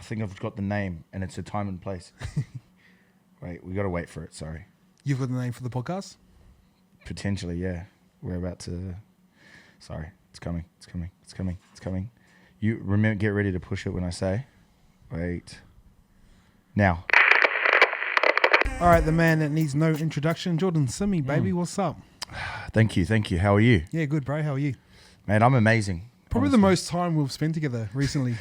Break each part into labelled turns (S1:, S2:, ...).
S1: I think I've got the name, and it's a time and place. Wait, we got to wait for it. Sorry.
S2: You've got the name for the podcast?
S1: Potentially, yeah. We're about to. Sorry, it's coming. It's coming. It's coming. It's coming. You remember? Get ready to push it when I say. Wait. Now.
S2: All right, the man that needs no introduction, Jordan Simi, baby. What's up?
S1: Thank you. Thank you. How are you?
S2: Yeah, good, bro. How are you?
S1: Man, I'm amazing.
S2: Probably
S1: honestly.
S2: the most time we've spent together recently.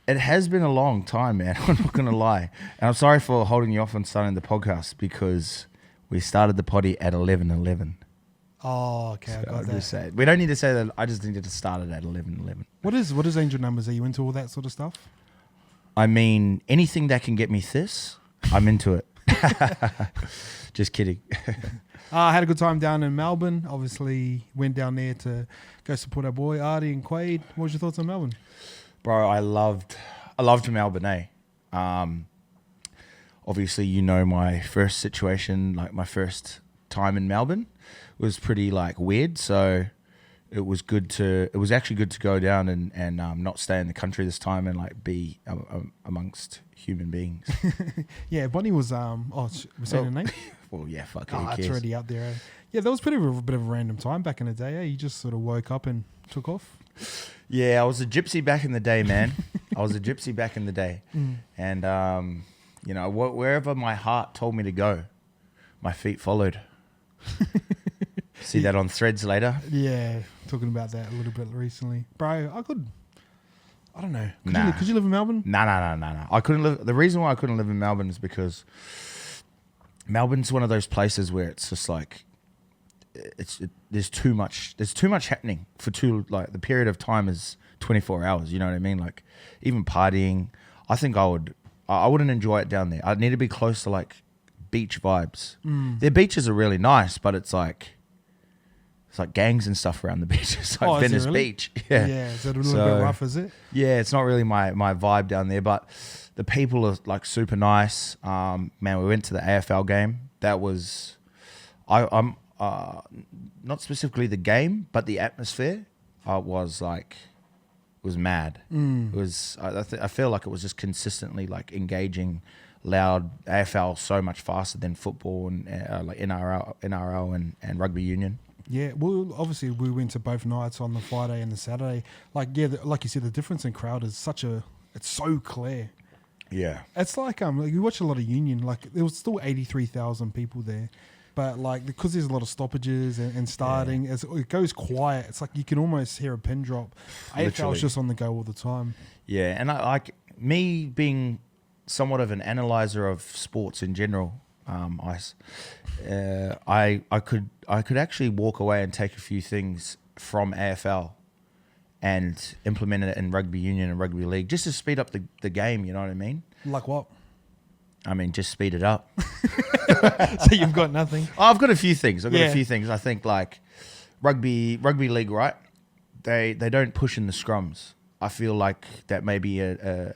S1: It has been a long time, man. I'm not going to lie. And I'm sorry for holding you off on starting the podcast because we started the potty at 11:11.
S2: Oh, okay. I got that.
S1: Just say, we don't need to say that. I just needed to start it at 11:11.
S2: What is angel numbers? Are you into all that sort of stuff?
S1: I mean, anything that can get me this, I'm into it. Just kidding.
S2: I had a good time down in Melbourne. Obviously, went down there to go support our boy Artie and Quaid. What was your thoughts on Melbourne?
S1: Bro, I loved Melbourne, eh? Obviously, you know my first situation, like my first time in Melbourne was pretty like weird. So it was actually good to go down and not stay in the country this time and like be amongst human beings.
S2: Yeah, Bonnie was we're saying her name?
S1: Well, yeah, fuck it.
S2: Oh,
S1: Who
S2: that's
S1: cares?
S2: already out there. Eh? Yeah, that was a bit of a random time back in the day. Eh? You just sort of woke up and took off.
S1: Yeah, I was a gypsy back in the day, man. I was a gypsy back in the day. And, you know, wherever my heart told me to go, my feet followed. See that on Threads later?
S2: Yeah, talking about that a little bit recently. Bro, I don't know.
S1: Nah.
S2: Could you live in Melbourne?
S1: No. I couldn't live. The reason why I couldn't live in Melbourne is because Melbourne's one of those places where it's just like, there's too much happening for the period of time is 24 hours. You know what I mean? Like even partying, I think I wouldn't enjoy it down there. I'd need to be close to like beach vibes. Their beaches are really nice, but it's like gangs and stuff around the beaches, like Venice
S2: really?
S1: Beach. Yeah.
S2: Yeah, is it a little bit rough, is it?
S1: Yeah, it's not really my vibe down there, but the people are like super nice. Man, we went to the AFL game. That was, I'm not specifically the game, but the atmosphere was mad. It was, I feel like it was just consistently like engaging, loud. AFL so much faster than football and like NRL and rugby union.
S2: Yeah, well, obviously we went to both nights on the Friday and the Saturday. Like, yeah, like you said, the difference in crowd is it's so clear.
S1: Yeah.
S2: It's like you watch a lot of Union. Like there was still 83,000 people there, but like because there's a lot of stoppages and starting, it goes quiet. It's like you can almost hear a pin drop. AFL's just on the go all the time.
S1: Yeah, and I like me being somewhat of an analyzer of sports in general. I could actually walk away and take a few things from AFL and implement it in rugby union and rugby league just to speed up the game. You know what I mean?
S2: Like what?
S1: I mean, just speed it up.
S2: So you've got nothing.
S1: I've got a few things. I think like rugby league, right? They don't push in the scrums. I feel like that may be a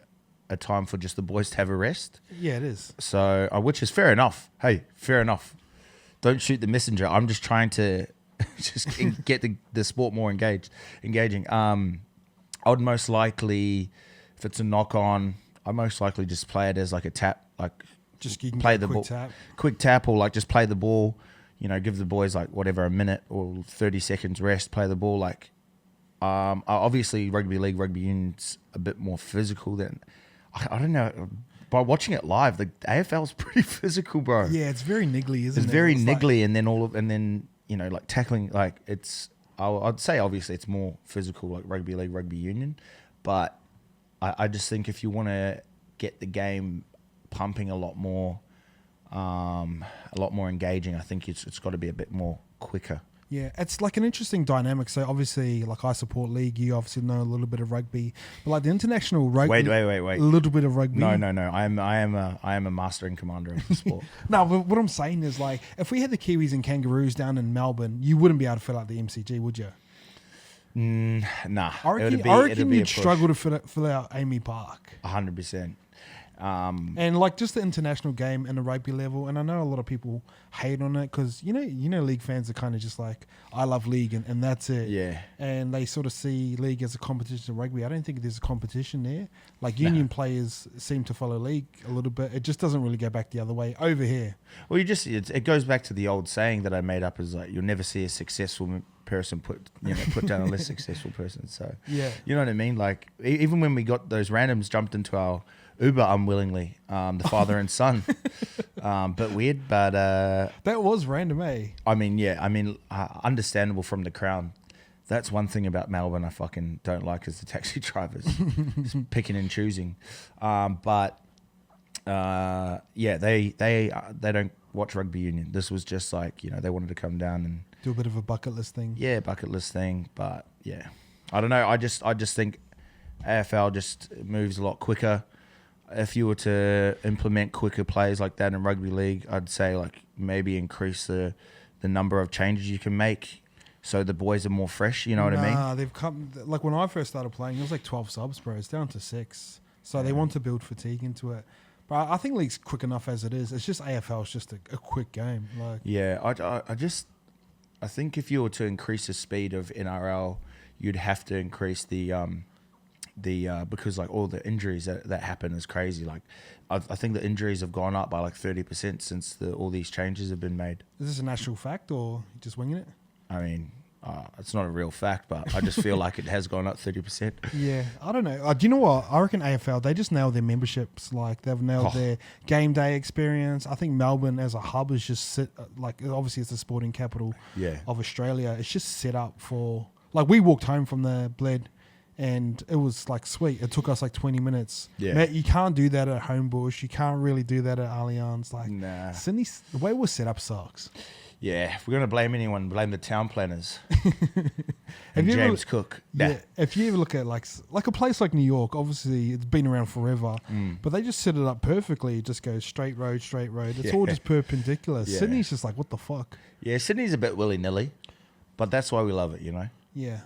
S1: time for just the boys to have a rest.
S2: Yeah, it is.
S1: So, which is fair enough. Hey, fair enough. Don't shoot the messenger. I'm just trying to just get the sport more engaging. I would most likely, if it's a knock on, I most likely just play it as like a tap, like
S2: Just you can
S1: play
S2: get a
S1: the
S2: quick
S1: ball,
S2: tap.
S1: quick tap, or like just play the ball. You know, give the boys like whatever, a minute or 30 seconds rest. Play the ball. Like, obviously, rugby league, rugby union's a bit more physical than. I don't know. By watching it live, the AFL's pretty physical, bro.
S2: Yeah, it's very niggly, isn't it?
S1: It's very
S2: It's
S1: niggly,
S2: like,
S1: and then you know, like tackling, like it's. I'd say obviously it's more physical, like rugby league, rugby union, but I just think if you want to get the game pumping a lot more engaging, I think it's got to be a bit more quicker.
S2: yeah, it's like an interesting dynamic. So obviously, like I support league. You obviously know a little bit of rugby, but like the international rugby.
S1: Wait.
S2: A little bit of rugby.
S1: No. I am a master and commander of the sport.
S2: No, but what I'm saying is like if we had the Kiwis and Kangaroos down in Melbourne, you wouldn't be able to fill out the MCG, would you?
S1: Nah.
S2: I reckon
S1: it'd be a
S2: you'd
S1: push.
S2: struggle to fill out Amy Park.
S1: 100%.
S2: And like just the international game and the rugby level, and I know a lot of people hate on it because you know league fans are kind of just like, I love league and that's it.
S1: Yeah.
S2: And they sort of see league as a competition to rugby. I don't think there's a competition there. Like union players seem to follow league a little bit. It just doesn't really go back the other way over here.
S1: Well, it goes back to the old saying that I made up, is like, you'll never see a successful person put down a less successful person. So
S2: Yeah.
S1: you know what I mean? Like even when we got those randoms jumped into our Uber unwillingly, the father and son, but weird. But
S2: That was random, eh?
S1: I mean, understandable from the Crown. That's one thing about Melbourne I fucking don't like, is the taxi drivers just picking and choosing. But they don't watch rugby union. This was just like, they wanted to come down and
S2: Do a bit of a bucket list thing.
S1: yeah, bucket list thing. But yeah, I don't know. I just think AFL just moves a lot quicker. If you were to implement quicker plays like that in rugby league, I'd say like maybe increase the number of changes you can make, so the boys are more fresh. You know what I mean?
S2: They've come like when I first started playing, it was like 12 subs, bro. It's down to 6, so they want to build fatigue into it. But I think league's quick enough as it is. It's just AFL is just a quick game. Like
S1: Yeah, I think if you were to increase the speed of NRL, you'd have to increase the because like all the injuries that happen is crazy. Like I think the injuries have gone up by like 30% since all these changes have been made.
S2: Is this an actual fact or you just winging it?
S1: I mean, it's not a real fact, but I just feel like it has gone up 30%.
S2: Yeah, I don't know. Do you know what? I reckon AFL, they just nailed their memberships. Like they've nailed their game day experience. I think Melbourne as a hub is just like obviously it's the sporting capital of Australia. It's just set up for like we walked home from the Bled. And it was like sweet. It took us like 20 minutes.
S1: Yeah.
S2: Mate, you can't do that at Homebush. You can't really do that at Allianz. Like
S1: Nah.
S2: Sydney, the way it was set up sucks.
S1: Yeah, if we're gonna blame anyone, blame the town planners
S2: Have
S1: and
S2: you ever-
S1: James Cook. Nah.
S2: Yeah, if you ever look at like a place like New York, obviously it's been around forever, but they just set it up perfectly. It just goes straight road. It's all just perpendicular.
S1: Yeah.
S2: Sydney's just like, what the fuck?
S1: Yeah, Sydney's a bit willy-nilly, but that's why we love it,
S2: Yeah,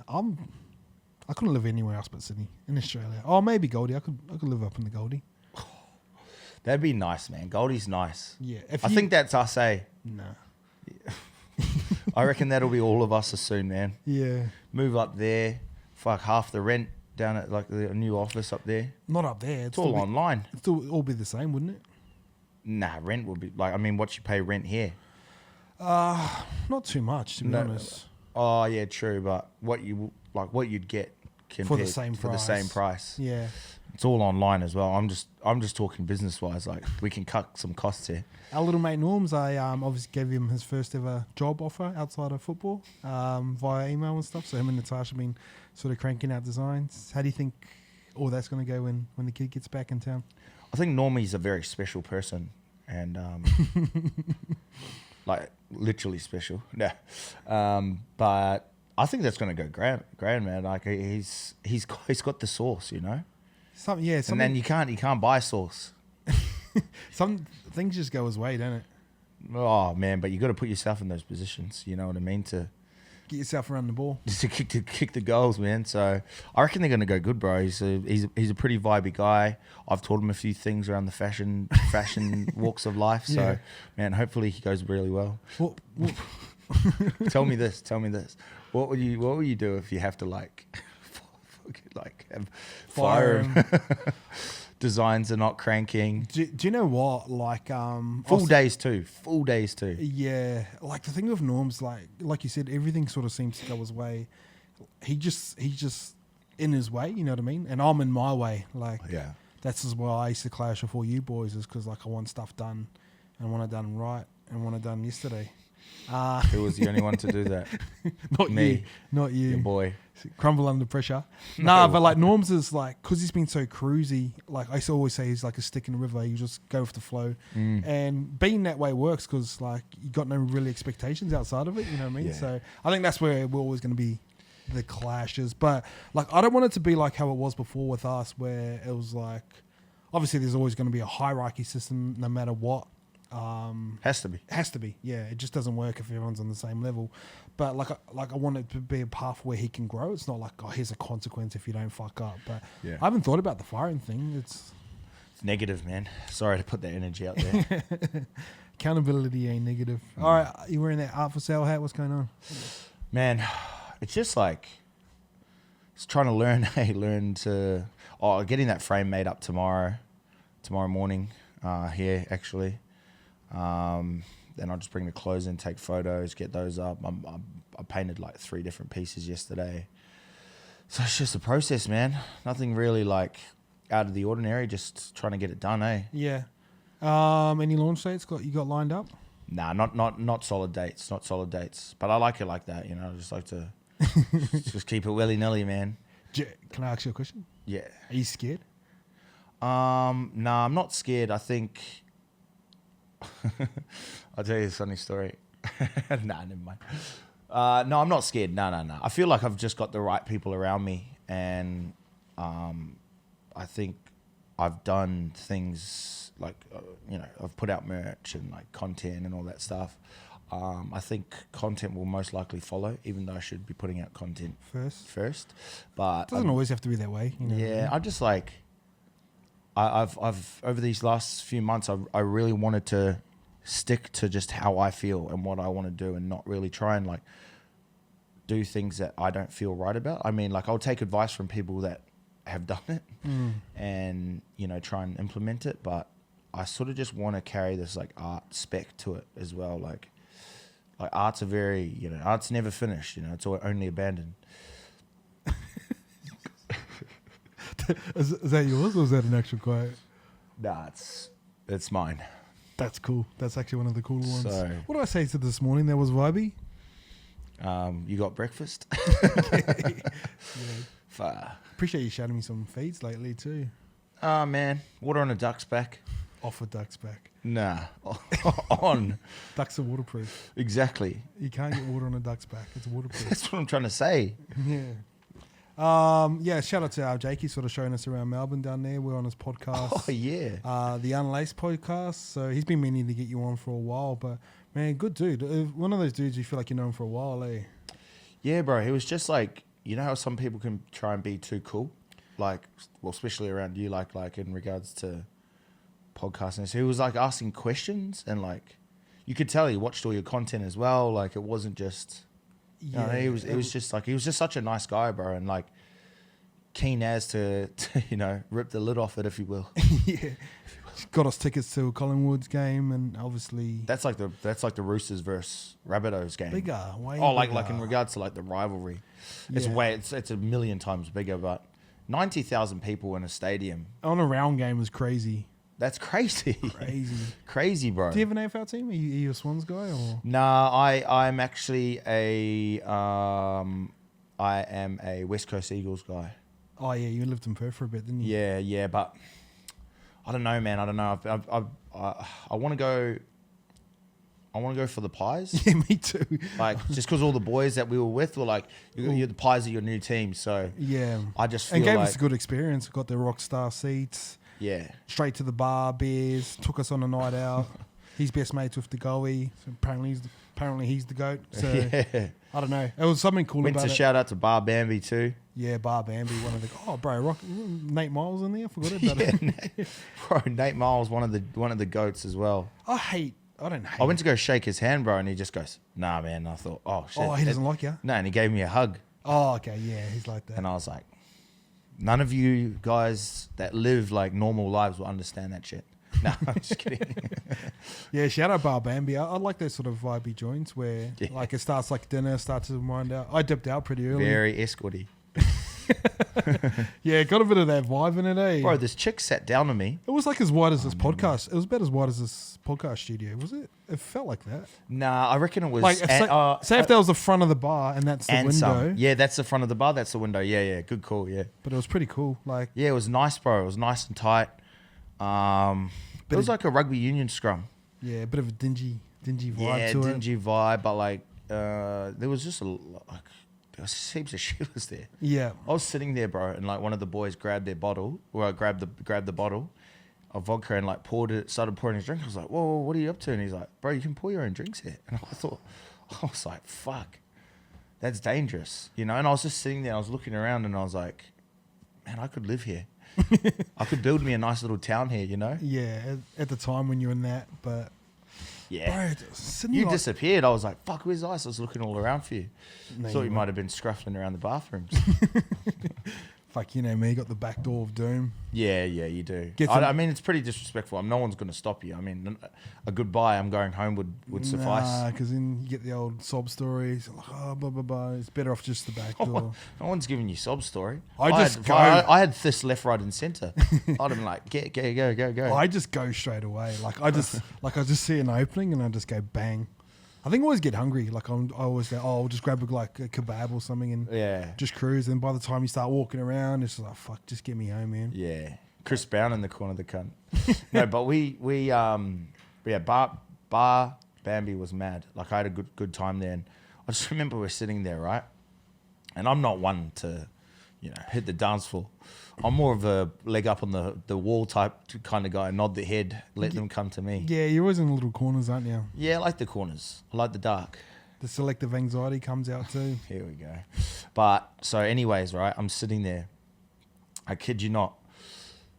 S2: I couldn't live anywhere else but Sydney in Australia. Oh, maybe Goldie. I could live up in the Goldie.
S1: That'd be nice, man. Goldie's nice.
S2: Yeah,
S1: I think that's us, eh?
S2: no.
S1: I reckon that'll be all of us as soon, man.
S2: Yeah,
S1: Move up there, fuck half the rent down at like the new office up there.
S2: not up there.
S1: It's all online.
S2: It'd still all be the same, wouldn't it?
S1: Nah, rent would be like, I mean, what you pay rent here?
S2: Not too much, to be
S1: No.
S2: honest.
S1: Oh yeah, true. But what you'd get compared
S2: same
S1: for the same price.
S2: Yeah.
S1: It's all online as well. I'm just talking business wise. Like we can cut some costs here.
S2: Our little mate Norms, I obviously gave him his first ever job offer outside of football via email and stuff. So him and Natasha have been sort of cranking out designs. How do you think all that's going to go when the kid gets back in town?
S1: I think Normie's a very special person, and like literally special. No, but I think that's going to go grand, man. Like he's got the sauce, And then you can't buy sauce.
S2: Some things just go his way, don't it?
S1: Oh man, but you got to put yourself in those positions. You know what I mean? To
S2: Get yourself around the ball.
S1: just to kick the goals, man. So I reckon they're going to go good, bro. He's a pretty vibey guy. I've taught him a few things around the fashion walks of life. So
S2: Yeah.
S1: man, hopefully he goes really well.
S2: Well,
S1: Tell me this. What would you do if you have to have
S2: Fire
S1: fire designs are not cranking?
S2: do you know what? Like
S1: Full days too.
S2: Yeah, like the thing with Norm's, like you said, everything sort of seems to go his way. He's just in his way, you know what I mean? And I'm in my way. Like
S1: Yeah.
S2: that's as well I used to clash with all you boys, is because like I want stuff done and want it done right and want it done yesterday.
S1: Who was the only one to do that?
S2: Not
S1: Me.
S2: you, not you.
S1: Your boy.
S2: Crumble under pressure. Nah, but like Norm's is like, because he's been so cruisy, like I used to always say he's like a stick in the river. You just go with the flow. And being that way works because like you got no really expectations outside of it, you know what I mean?
S1: Yeah.
S2: So I think that's where we're always going to be the clashes. But like I don't want it to be like how it was before with us, where it was like, obviously there's always going to be a hierarchy system no matter what.
S1: Has to be.
S2: Has to be, yeah. It just doesn't work if everyone's on the same level. But I want it to be a path where he can grow. It's not like, oh, here's a consequence if you don't fuck up. But
S1: Yeah.
S2: I haven't thought about the firing thing. It's
S1: It's negative, man. Sorry to put that energy out there.
S2: Accountability ain't negative. All right, you wearing that art for sale hat? What's going on?
S1: Man, it's just like it's trying to learn. Getting that frame made up tomorrow morning. Here actually. Then I'll just bring the clothes in, take photos, get those up. I painted like 3 different pieces yesterday. So it's just a process, man. Nothing really like out of the ordinary, just trying to get it done, eh?
S2: Yeah. Any launch dates you got lined up?
S1: Nah, not solid dates, But I like it like that, you know. I just like to just keep it willy-nilly, man.
S2: Can I ask you a question?
S1: Yeah.
S2: Are you scared?
S1: Nah, I'm not scared. I think I'll tell you a funny story. Nah, never mind. No, I'm not scared. No. I feel like I've just got the right people around me, and I think I've done things like I've put out merch and like content and all that stuff. I think content will most likely follow, even though I should be putting out content first. But
S2: it doesn't always have to be that way. You know?
S1: Yeah, I'm just like I've over these last few months, I really wanted to stick to just how I feel and what I want to do, and not really try and like do things that I don't feel right about. I mean, like I'll take advice from people that have done it and try and implement it, but I sort of just want to carry this like art spec to it as well. Like art's art's never finished. It's only abandoned.
S2: Is that yours or is that an actual quote?
S1: Nah, it's mine.
S2: That's cool. That's actually one of the cooler ones.
S1: So,
S2: what did I say to this morning? That was vibey.
S1: You got breakfast?
S2: Yeah. Appreciate you shouting me some feeds lately too.
S1: Man, water on a duck's back.
S2: Off a duck's back.
S1: Nah, on.
S2: Ducks are waterproof.
S1: Exactly.
S2: You can't get water on a duck's back. It's waterproof.
S1: That's what I'm trying to say.
S2: Yeah. Shout out to our Jakey, sort of showing us around Melbourne down there. We're on his podcast.
S1: Oh yeah.
S2: The Unlaced podcast. So he's been meaning to get you on for a while, but man, good dude. One of those dudes you feel like you know him for a while, eh?
S1: Yeah, bro. He was just like, how some people can try and be too cool, like, well, especially around you, like in regards to podcasting. So he was like asking questions, and like you could tell he watched all your content as well. Like it wasn't just, it was just like he was just such a nice guy, bro, and like keen as to rip the lid off it, if you will.
S2: Yeah. Got us tickets to Collingwood's game, and obviously
S1: that's like the Roosters versus Rabbitohs game.
S2: Bigger, way
S1: like
S2: bigger.
S1: in regards to like the rivalry,
S2: Yeah.
S1: it's a million times bigger. But 90,000 people in a stadium
S2: on a round game was crazy.
S1: That's crazy. Crazy, bro.
S2: Do you have an AFL team? Are you a Swans guy or?
S1: Nah, I'm actually I am a West Coast Eagles guy.
S2: Oh yeah, you lived in Perth for a bit, didn't you?
S1: Yeah, but I don't know, man. I don't know. I want to go. I want to go for the Pies.
S2: Yeah, me too.
S1: Like just because all the boys that we were with were like, you're the Pies are your new team. So
S2: yeah,
S1: I just feel
S2: and gave
S1: like
S2: us a good experience. Got the Rockstar seats.
S1: Yeah,
S2: straight to the bar, beers. Took us on a night out. He's best mates with the goalie. So apparently he's the goat. So
S1: yeah.
S2: I don't know. It was something cool
S1: Went
S2: about
S1: to
S2: it.
S1: shout out to Bar Bambi too.
S2: Yeah, Bar Bambi, one of the Nate Miles in there. I forgot about it.
S1: Bro, Nate Miles, one of the goats as well.
S2: I don't hate.
S1: I went to go shake his hand, bro, and he just goes, "Nah, man." And I thought, "Oh shit."
S2: Oh, he doesn't like you.
S1: No, and he gave me a hug.
S2: Oh, okay, yeah, he's like that.
S1: And I was like, none of you guys that live like normal lives will understand that shit. No, I'm just kidding.
S2: Yeah, shout out Bar Bambi. I like those sort of vibey joints where like it starts like dinner, starts to wind out. I dipped out pretty early.
S1: Very escorty.
S2: Yeah, got a bit of that vibe in it, eh?
S1: Bro, this chick sat down to me.
S2: It was like as wide as this podcast. It was about as wide as this podcast studio, was it? It felt like that.
S1: Nah, I reckon it was.
S2: Like, say if that was the front of the bar and that's the window.
S1: Some. Yeah, that's the front of the bar. That's the window. Yeah. Good call. Yeah.
S2: But it was pretty cool. Like,
S1: yeah, it was nice, bro. It was nice and tight. It was like a rugby union scrum.
S2: Yeah, a bit of a dingy vibe to it.
S1: Yeah, dingy vibe, but like there was just there was heaps of shivers there.
S2: Yeah,
S1: I was sitting there, bro, and like one of the boys grabbed their bottle, or I grabbed the bottle of vodka and like started pouring his drink. I was like, whoa, what are you up to? And he's like, bro, you can pour your own drinks here. And I was like, fuck, that's dangerous, And I was just sitting there, I was looking around, and I was like, man, I could live here. I could build me a nice little town here, you know?
S2: Yeah, at the time when you're in that, but
S1: Yeah.
S2: bro, Sydney,
S1: You
S2: like,
S1: disappeared. I was like, fuck, where's Ice? I was looking all around for you.
S2: No,
S1: Thought
S2: you
S1: you
S2: weren't.
S1: might have been scruffling around the bathrooms.
S2: fuck, you know me, got the back door of doom.
S1: Yeah, you do.
S2: Get some-
S1: I mean, it's pretty disrespectful. No one's going to stop you. I mean, a goodbye, I'm going home would suffice.
S2: Because then you get the old sob stories, like, oh, blah, blah, blah. It's better off just the back door.
S1: No one's giving you sob story.
S2: I just go.
S1: I had this left, right, and centre. I'd have been like, go.
S2: I just go straight away. Like I just see an opening and I just go bang. I think I always get hungry. Like I always go, oh, I'll just grab a kebab or something and
S1: Yeah.
S2: just cruise. And by the time you start walking around, it's like, fuck, just get me home, man.
S1: Yeah. Chris Brown in the corner of the cunt. No, but bar Bambi was mad. Like I had a good time there. And I just remember we're sitting there, right? And I'm not one to, hit the dance floor. I'm more of a leg up on the wall type kind of guy, nod the head, let them come to me.
S2: Yeah, you're always in the little corners, aren't you?
S1: Yeah, I like the corners. I like the dark.
S2: The selective anxiety comes out too.
S1: Here we go. But so anyways, right, I'm sitting there. I kid you not.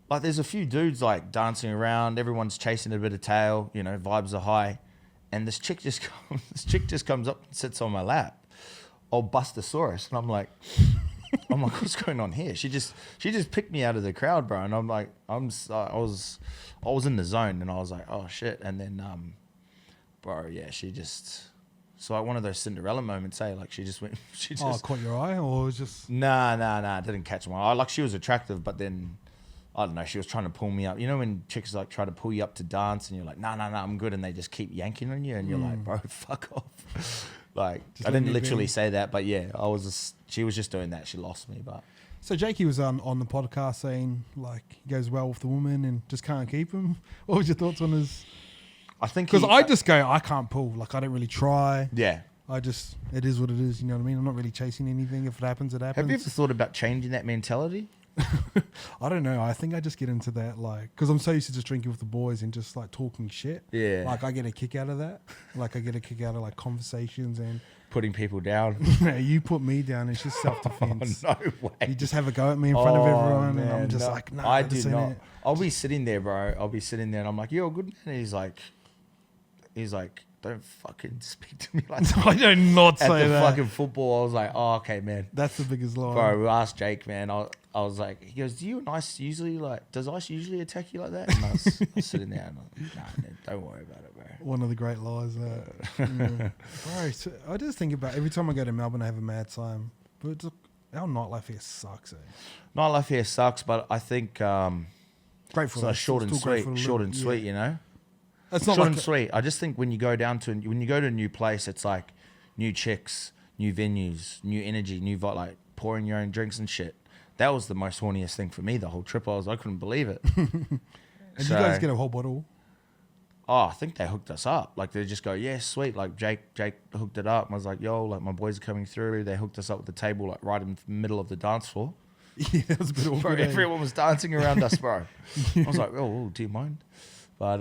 S1: Like there's a few dudes like dancing around, everyone's chasing a bit of tail, vibes are high. And this chick just comes up and sits on my lap. Old Bustasaurus. And I'm like, what's going on here? She just picked me out of the crowd, bro. And I'm like, I was in the zone and I was like, oh shit. And then bro, yeah, so like one of those Cinderella moments, like she just
S2: Caught your eye, or was just
S1: Nah, it didn't catch my eye. Like she was attractive, but then I don't know, she was trying to pull me up. You know when chicks like try to pull you up to dance and you're like, nah, I'm good, and they just keep yanking on you and you're like, bro, fuck off. Like
S2: Just
S1: I
S2: let
S1: didn't
S2: me
S1: literally
S2: be.
S1: say that, but yeah, she was just doing that. She lost me, but
S2: So Jakey was on the podcast saying like he goes well with the woman and just can't keep him. What was your thoughts on his?
S1: I think
S2: Because I just go, I can't pull. Like I don't really try.
S1: yeah.
S2: It is what it is. You know what I mean? I'm not really chasing anything. If it happens, it happens.
S1: Have you ever thought about changing that mentality?
S2: I don't know. I think I just get into that, like, because I'm so used to just drinking with the boys and just like talking shit.
S1: Yeah.
S2: Like I get a kick out of that. Like I get a kick out of like conversations and
S1: Putting people down.
S2: you put me down. It's just self defense.
S1: No way.
S2: You just have a go at me in front of everyone, and I'm
S1: man,
S2: just
S1: no.
S2: like, nah,
S1: I
S2: this
S1: do
S2: ain't
S1: not.
S2: it.
S1: I'll be sitting there, bro. I'll be sitting there, and I'm like, "You're a good man." And he's like, "Don't fucking speak to me like that."
S2: I do not
S1: At
S2: say
S1: the
S2: that.
S1: fucking football, I was like, "Oh, okay, man."
S2: That's the biggest lie.
S1: Bro, we asked Jake, man. I was like, he goes, "Do you and Ice usually does Ice usually attack you like that?" And I was sitting there, and I'm like, "Nah, man, don't worry about it, bro."
S2: One of the great lies. Yeah. Bro, so I just think about every time I go to Melbourne, I have a mad time. But it's, our nightlife here sucks.
S1: Nightlife here sucks, but I think
S2: Great for
S1: so
S2: us.
S1: short and
S2: Still great for
S1: sweet,
S2: the
S1: short
S2: little-
S1: and
S2: yeah.
S1: sweet, you know.
S2: It's not
S1: Short
S2: like
S1: and sweet. I just think when you go to a new place, it's like new chicks, new venues, new energy, new like pouring your own drinks and shit. That was the most horniest thing for me the whole trip. I couldn't believe it.
S2: And you guys get a whole bottle.
S1: Oh, I think they hooked us up. Like they just go, yeah, sweet. Like Jake hooked it up. And I was like, yo, like my boys are coming through. They hooked us up with the table like right in the middle of the dance floor.
S2: Yeah, it was a bit
S1: Bro,
S2: awkward. eh?
S1: everyone was dancing around us, bro. I was like, oh, do you mind? But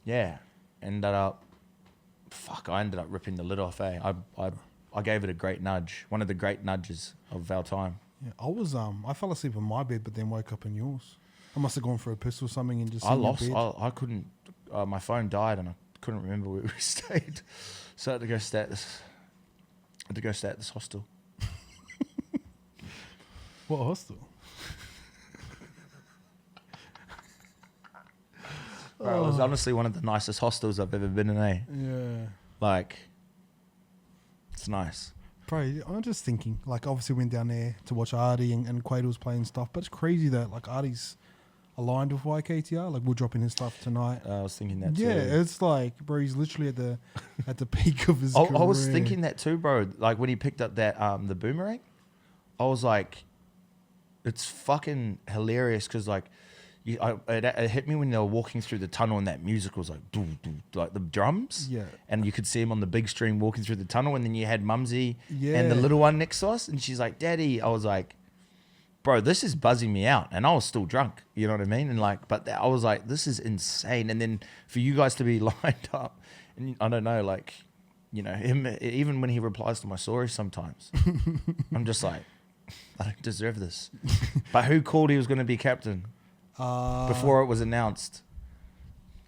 S1: yeah, ended up. Fuck, I ended up ripping the lid off. I gave it a great nudge. One of the great nudges of our time.
S2: Yeah, I fell asleep in my bed, but then woke up in yours. I must have gone for a piss or something and just.
S1: I
S2: in your
S1: lost.
S2: bed.
S1: I couldn't. My phone died and I couldn't remember where we stayed. So I had to go stay at this hostel.
S2: What hostel?
S1: Bro, it was honestly one of the nicest hostels I've ever been in.
S2: Yeah.
S1: Like, it's nice.
S2: Bro, I'm just thinking, like, obviously went down there to watch Artie and Quaid was playing stuff, but it's crazy that, like, Artie's aligned with YKTR. Like, we're dropping his stuff tonight.
S1: I was thinking that too.
S2: Yeah, it's like, bro, he's literally at the peak of his
S1: I
S2: career.
S1: was thinking that too, bro. Like when he picked up that the boomerang, I was like, it's fucking hilarious because like, it hit me when they were walking through the tunnel and that music was like, doo, doo, like the drums.
S2: Yeah.
S1: And you could see him on the big screen walking through the tunnel, and then you had Mumsy and
S2: Yeah.
S1: the little one next to us, and she's like, "Daddy," I was like, bro, this is buzzing me out. And I was still drunk, you know what I mean? And like, but I was like, this is insane. And then for you guys to be lined up, and I don't know, like, you know, him, even when he replies to my stories sometimes, I'm just like, I don't deserve this. But who called he was going to be captain before it was announced?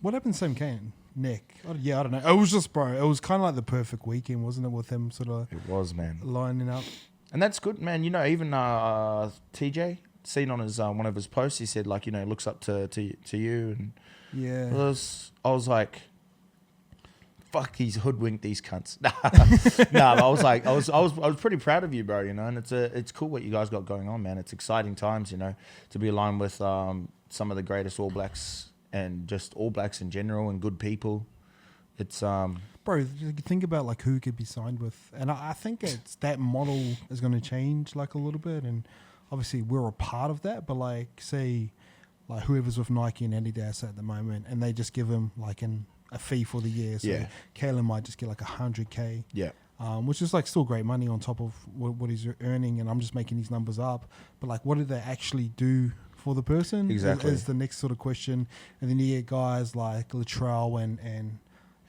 S2: What happened to Sam Kane? Nick? Yeah, I don't know. It was just, bro, it was kind of like the perfect weekend, wasn't it, with him sort of
S1: It was, man.
S2: lining up.
S1: And that's good, man. You know, even TJ, seen on his one of his posts, he said, like, you know, looks up to you. And
S2: Yeah.
S1: I was like, fuck, he's hoodwinked these cunts. No, I was pretty proud of you, bro. You know, and it's cool what you guys got going on, man. It's exciting times, you know, to be aligned with some of the greatest All Blacks and just All Blacks in general and good people. It's
S2: Bro, you think about like who could be signed with, and I think it's that model is going to change like a little bit, and obviously we're a part of that. But like, say, like whoever's with Nike and Adidas at the moment, and they just give him like a fee for the year. So
S1: Yeah.
S2: Kalen might just get like $100K,
S1: yeah.
S2: which is like still great money on top of what he's earning. And I'm just making these numbers up, but like, what did they actually do for the person?
S1: Exactly.
S2: Is the next sort of question. And then you get guys like Latrell and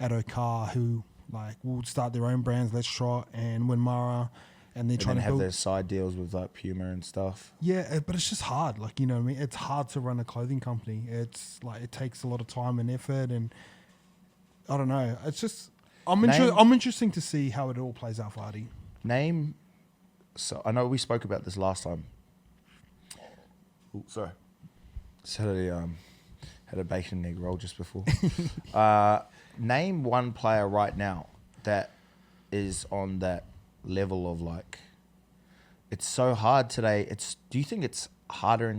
S2: Addo Carr who like will start their own brands, Let's Trot and Winmara, and they're
S1: And
S2: trying
S1: then
S2: to
S1: have
S2: build.
S1: their side deals with like Puma and stuff.
S2: Yeah, but it's just hard. Like, you know what I mean? It's hard to run a clothing company. It's like it takes a lot of time and effort, and I don't know. It's just I'm interesting to see how it all plays out for Adi.
S1: Name. So I know we spoke about this last time. Ooh, sorry. Just had a bacon and egg roll just before. Name one player right now that is on that level of like. It's so hard today. Do you think it's harder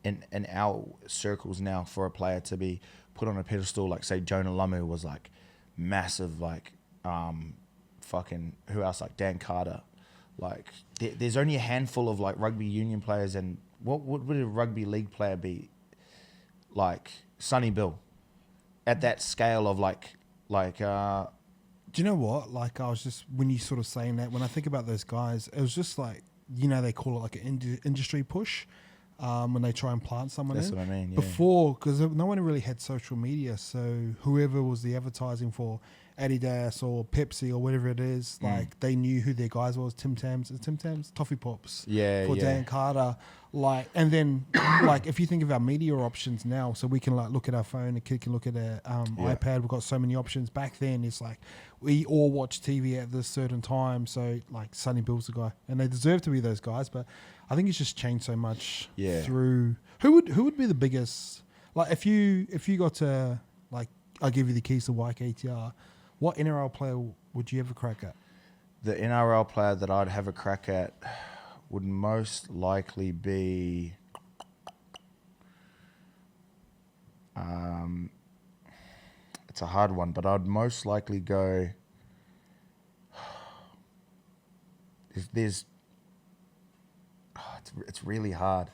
S1: in our circles now for a player to be put on a pedestal, like say Jonah Lamu was like massive, like fucking who else, like Dan Carter, like there's only a handful of like rugby union players, and what would a rugby league player be like? Sonny Bill at that scale of like
S2: Do you know what? Like, I was just, when you sort of saying that, when I think about those guys, it was just like, you know, they call it like an industry push when they try and plant someone
S1: that's
S2: in.
S1: what I mean. Yeah.
S2: Before, because no one really had social media, so whoever was the advertising for Adidas or Pepsi or whatever it is, like they knew who their guys was. Tim Tams, Toffee Pops,
S1: Yeah,
S2: for
S1: yeah.
S2: Dan Carter, like, and then like if you think of our media options now, so we can like look at our phone, a kid can look at a iPad. We've got so many options. Back then, it's like we all watch TV at this certain time. So like Sonny Bill's the guy, and they deserve to be those guys. But I think it's just changed so much.
S1: Yeah.
S2: Through who would be the biggest? Like if you got to like, I'll give you the keys to YKTR. What NRL player would you ever crack at?
S1: The NRL player that I'd have a crack at would most likely be it's a hard one, but I'd most likely go it's really hard.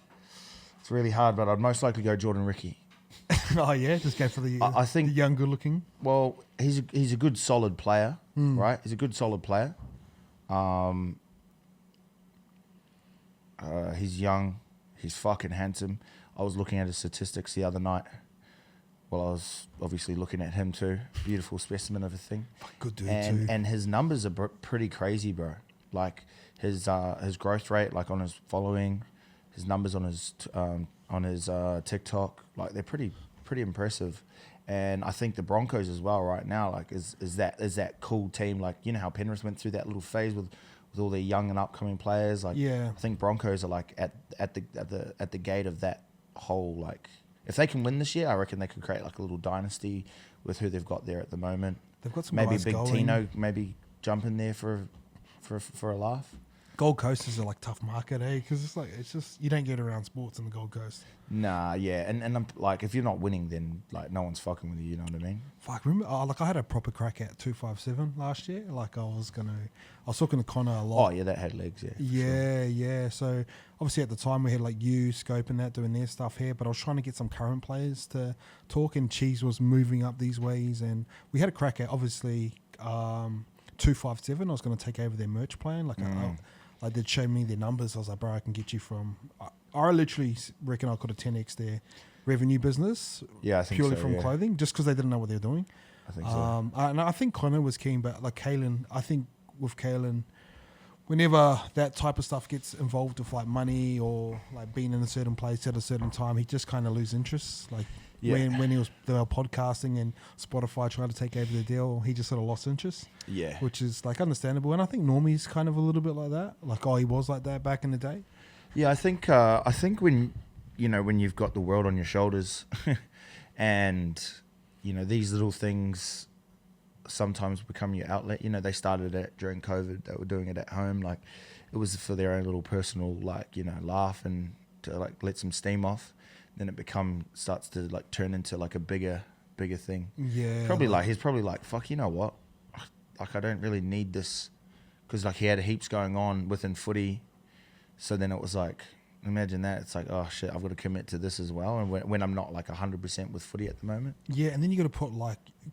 S1: It's really hard, but I'd most likely go Jordan Ricky.
S2: Oh yeah, just go for the
S1: I think
S2: the young, good looking.
S1: Well, he's a good solid player, right? He's a good solid player. He's young. He's fucking handsome. I was looking at his statistics the other night. Well, I was obviously looking at him too. Beautiful specimen of a thing.
S2: Good dude
S1: and
S2: too.
S1: and his numbers are pretty crazy, bro. Like his growth rate, like on his following, his numbers on his TikTok, like they're pretty impressive. And I think the Broncos as well right now, like is that cool team, like you know how Penrith went through that little phase with all their young and upcoming players. Like
S2: Yeah.
S1: I think Broncos are like at the gate of that whole, like if they can win this year, I reckon they could create like a little dynasty with who they've got there at the moment.
S2: They've got some
S1: Maybe
S2: guys
S1: Big
S2: going.
S1: Tino maybe jump in there for a laugh.
S2: Gold Coast is a like tough market, eh? Because it's just you don't get around sports in the Gold Coast.
S1: Nah, yeah, and I'm like, if you're not winning, then like no one's fucking with you. You know what I mean?
S2: Fuck, remember? Like I had a proper crack at 257 last year. Like I was talking to Connor a lot.
S1: Oh yeah, that had legs. Yeah. for sure.
S2: Yeah. So obviously at the time we had like you, Scope and that doing their stuff here, but I was trying to get some current players to talk, and Cheese was moving up these ways, and we had a crack at obviously 257. I was going to take over their merch plan. Like like they'd show me their numbers. I was like, bro, I can get you from. I literally reckon I could have 10x their revenue business.
S1: Yeah, I think
S2: purely
S1: so,
S2: from
S1: yeah.
S2: clothing, just because they didn't know what they were doing.
S1: I think so.
S2: And I think Connor was keen, but like Kalen, I think with Kalen, whenever that type of stuff gets involved with like money or like being in a certain place at a certain time, he just kind of loses interest. Like when they were podcasting and Spotify tried to take over the deal, he just sort of lost interest.
S1: Yeah.
S2: Which is like understandable. And I think Normie's kind of a little bit like that. Like, he was like that back in the day.
S1: Yeah, I think when when you've got the world on your shoulders and these little things sometimes become your outlet. They started it during COVID. They were doing it at home. Like, it was for their own little personal, laugh and to like let some steam off. Then it starts to like turn into like a bigger thing.
S2: Yeah.
S1: He's probably like, fuck, you know what? Like, I don't really need this, because like he had heaps going on within footy. So then it was like, imagine that. It's like, oh shit, I've got to commit to this as well. And when I'm not like 100% with footy at the moment.
S2: Yeah, and then you got to put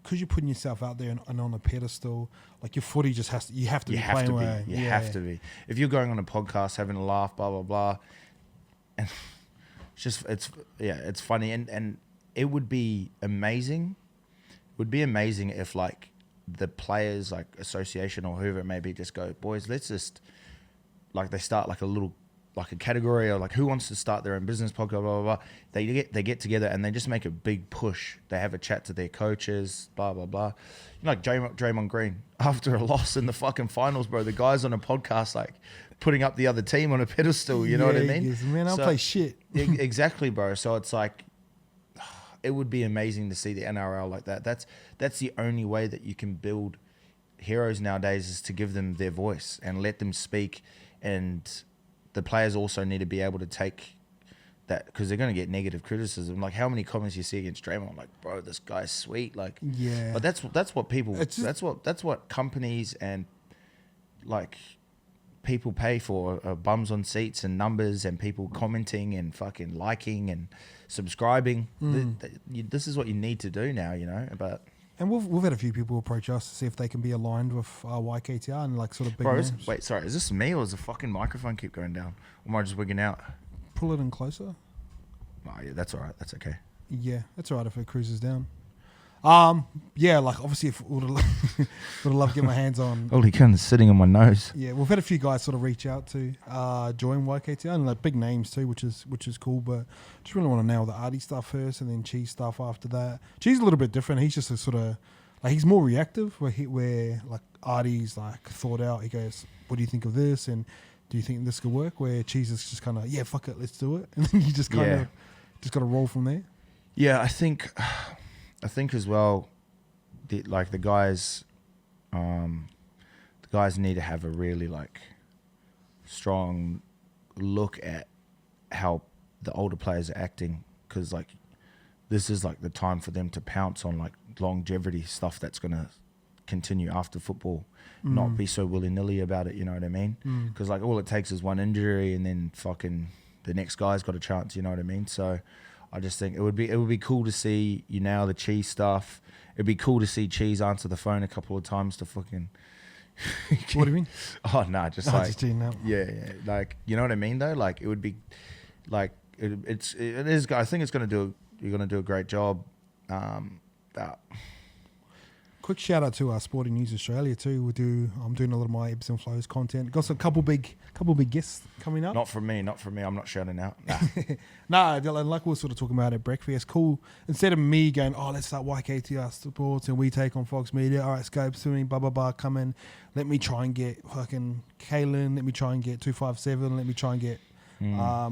S2: because you're putting yourself out there and on a pedestal, like your footy just has to, you have to be playing away.
S1: You have to be. If you're going on a podcast, having a laugh, blah, blah, blah. And it's funny. And it would be amazing. It would be amazing if like the players, like association or whoever it may be, just go, boys, let's just, like they start like a little, like a category, or like who wants to start their own business podcast, blah, blah, blah. They get together and they just make a big push. They have a chat to their coaches, blah, blah, blah. Like Draymond Green, after a loss in the fucking finals, bro, the guy's on a podcast, like putting up the other team on a pedestal, you know what I mean?
S2: Yes, man, I'll play shit.
S1: Exactly, bro. So it's like, it would be amazing to see the NRL like that. That's the only way that you can build heroes nowadays, is to give them their voice and let them speak. And the players also need to be able to take that, because they're going to get negative criticism. Like, how many comments you see against Draymond, like, bro, this guy's sweet. Like,
S2: yeah.
S1: But that's what people, that's what companies and like people pay for, bums on seats and numbers and people commenting and fucking liking and subscribing. This is what you need to do now, But
S2: and we've had a few people approach us to see if they can be aligned with YKTR and like sort of big names.
S1: Wait, sorry, is this me or does the fucking microphone keep going down? Or am I just wigging out?
S2: Pull it in closer.
S1: Oh yeah, that's all right. That's okay.
S2: Yeah, that's all right if it cruises down. Yeah, like obviously if would have loved to get my hands on.
S1: Holy cunt, it's sitting on my nose.
S2: Yeah, we've had a few guys sort of reach out to join YKTR, and like big names too, which is cool. But just really want to nail the Artie stuff first, and then Cheese stuff after that. Cheese is a little bit different. He's just a sort of like, he's more reactive, where like Artie's like thought out. He goes, "What do you think of this?" and "Do you think this could work?" Where Cheese is just kind of, "Yeah, fuck it, let's do it," and then you just kind of just got to roll from there.
S1: Yeah, I think as well, the guys need to have a really like strong look at how the older players are acting, because like this is like the time for them to pounce on like longevity stuff that's gonna continue after football, not be so willy-nilly about it, you know what I mean? Because like all it takes is one injury and then fucking the next guy's got a chance, you know what I mean? So I just think it would be cool to see the Cheese stuff. It'd be cool to see Cheese answer the phone a couple of times to fucking.
S2: What do you mean?
S1: Oh no, just yeah, like, you know what I mean though. Like, it would be like it is. I think you're gonna do a great job.
S2: Quick shout out to Sporting News Australia too. I'm doing a lot of my ebbs and flows content. Got some couple big guests coming up.
S1: Not from me. I'm not shouting out.
S2: Nah. Nah, like we were sort of talking about at breakfast. Cool. Instead of me going, oh, let's start YKTR Sports and we take on Fox Media. All right, Scope, swimming, blah, blah, blah, come in. Let me try and get fucking Kalen. Let me try and get 257. Let me try and get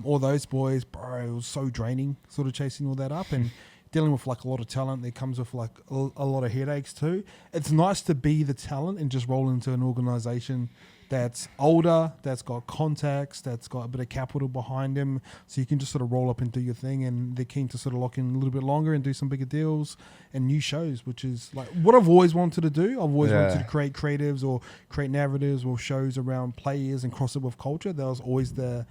S2: all those boys. Bro, it was so draining sort of chasing all that up. And dealing with like a lot of talent that comes with like a lot of headaches too. It's nice to be the talent and just roll into an organization that's older, that's got contacts, that's got a bit of capital behind them, so you can just sort of roll up and do your thing, and they're keen to sort of lock in a little bit longer and do some bigger deals and new shows, which is like what I've always wanted to do. I've always wanted to create creatives or create narratives or shows around players and cross it with culture. That was always the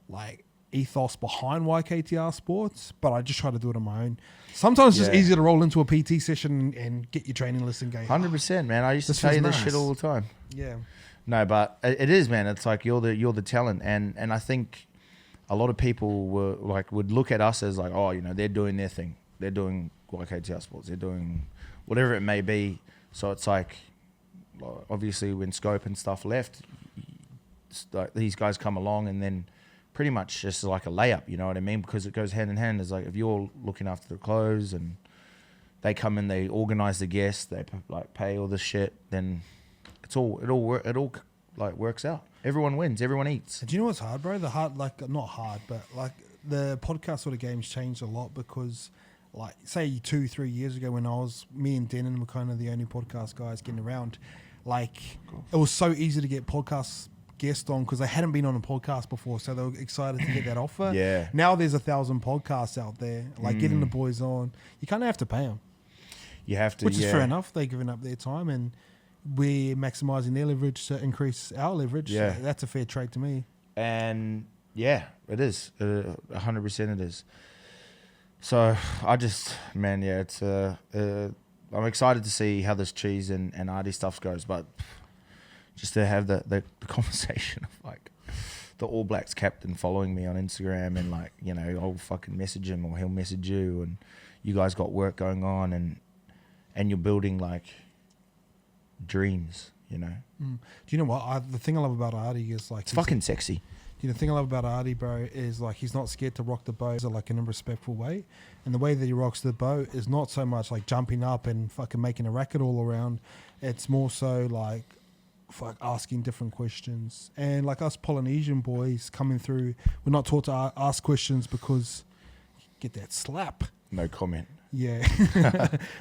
S2: like ethos behind YKTR Sports, but I just try to do it on my own. Sometimes it's just easier to roll into a PT session and get your training list and go.
S1: 100%, man. I used to tell you this shit all the time.
S2: Yeah.
S1: No, but it is, man. It's like you're the talent, and I think a lot of people would look at us as like, oh, they're doing their thing. They're doing YKTR Sports. They're doing whatever it may be. So it's like, obviously, when Scope and stuff left, like these guys come along and then pretty much just like a layup, you know what I mean? Because it goes hand in hand. It's like if you're looking after the clothes and they come in, they organize the guests, they like pay all this shit, then it all like works out. Everyone wins, everyone eats.
S2: Do you know what's hard, bro? Not hard, but like the podcast sort of game's changed a lot because, like, say 2-3 years ago when me and Denon were kind of the only podcast guys getting around, like, it was so easy to get podcast guests on because they hadn't been on a podcast before, so they were excited to get that offer.
S1: Yeah.
S2: Now there's 1,000 podcasts out there, like getting the boys on, you kind of have to pay them.
S1: You have to,
S2: which is fair enough. They're giving up their time and we're maximizing their leverage to increase our leverage.
S1: Yeah.
S2: So that's a fair trade to me.
S1: And yeah, it is 100%. It is. So I just, man, yeah, it's I'm excited to see how this cheese and arty stuff goes, but just to have the conversation of like the All Blacks captain following me on Instagram and like, you know, I'll fucking message him or he'll message you and you guys got work going on and you're building like dreams, you know.
S2: Do you know what? The thing I love about Artie is like
S1: it's fucking sexy.
S2: The thing I love about Artie, bro, is like he's not scared to rock the boat like in a respectful way. And the way that he rocks the boat is not so much like jumping up and fucking making a racket all around. It's more so like asking different questions. And like us Polynesian boys coming through, we're not taught to ask questions because you get that slap.
S1: No comment.
S2: Yeah.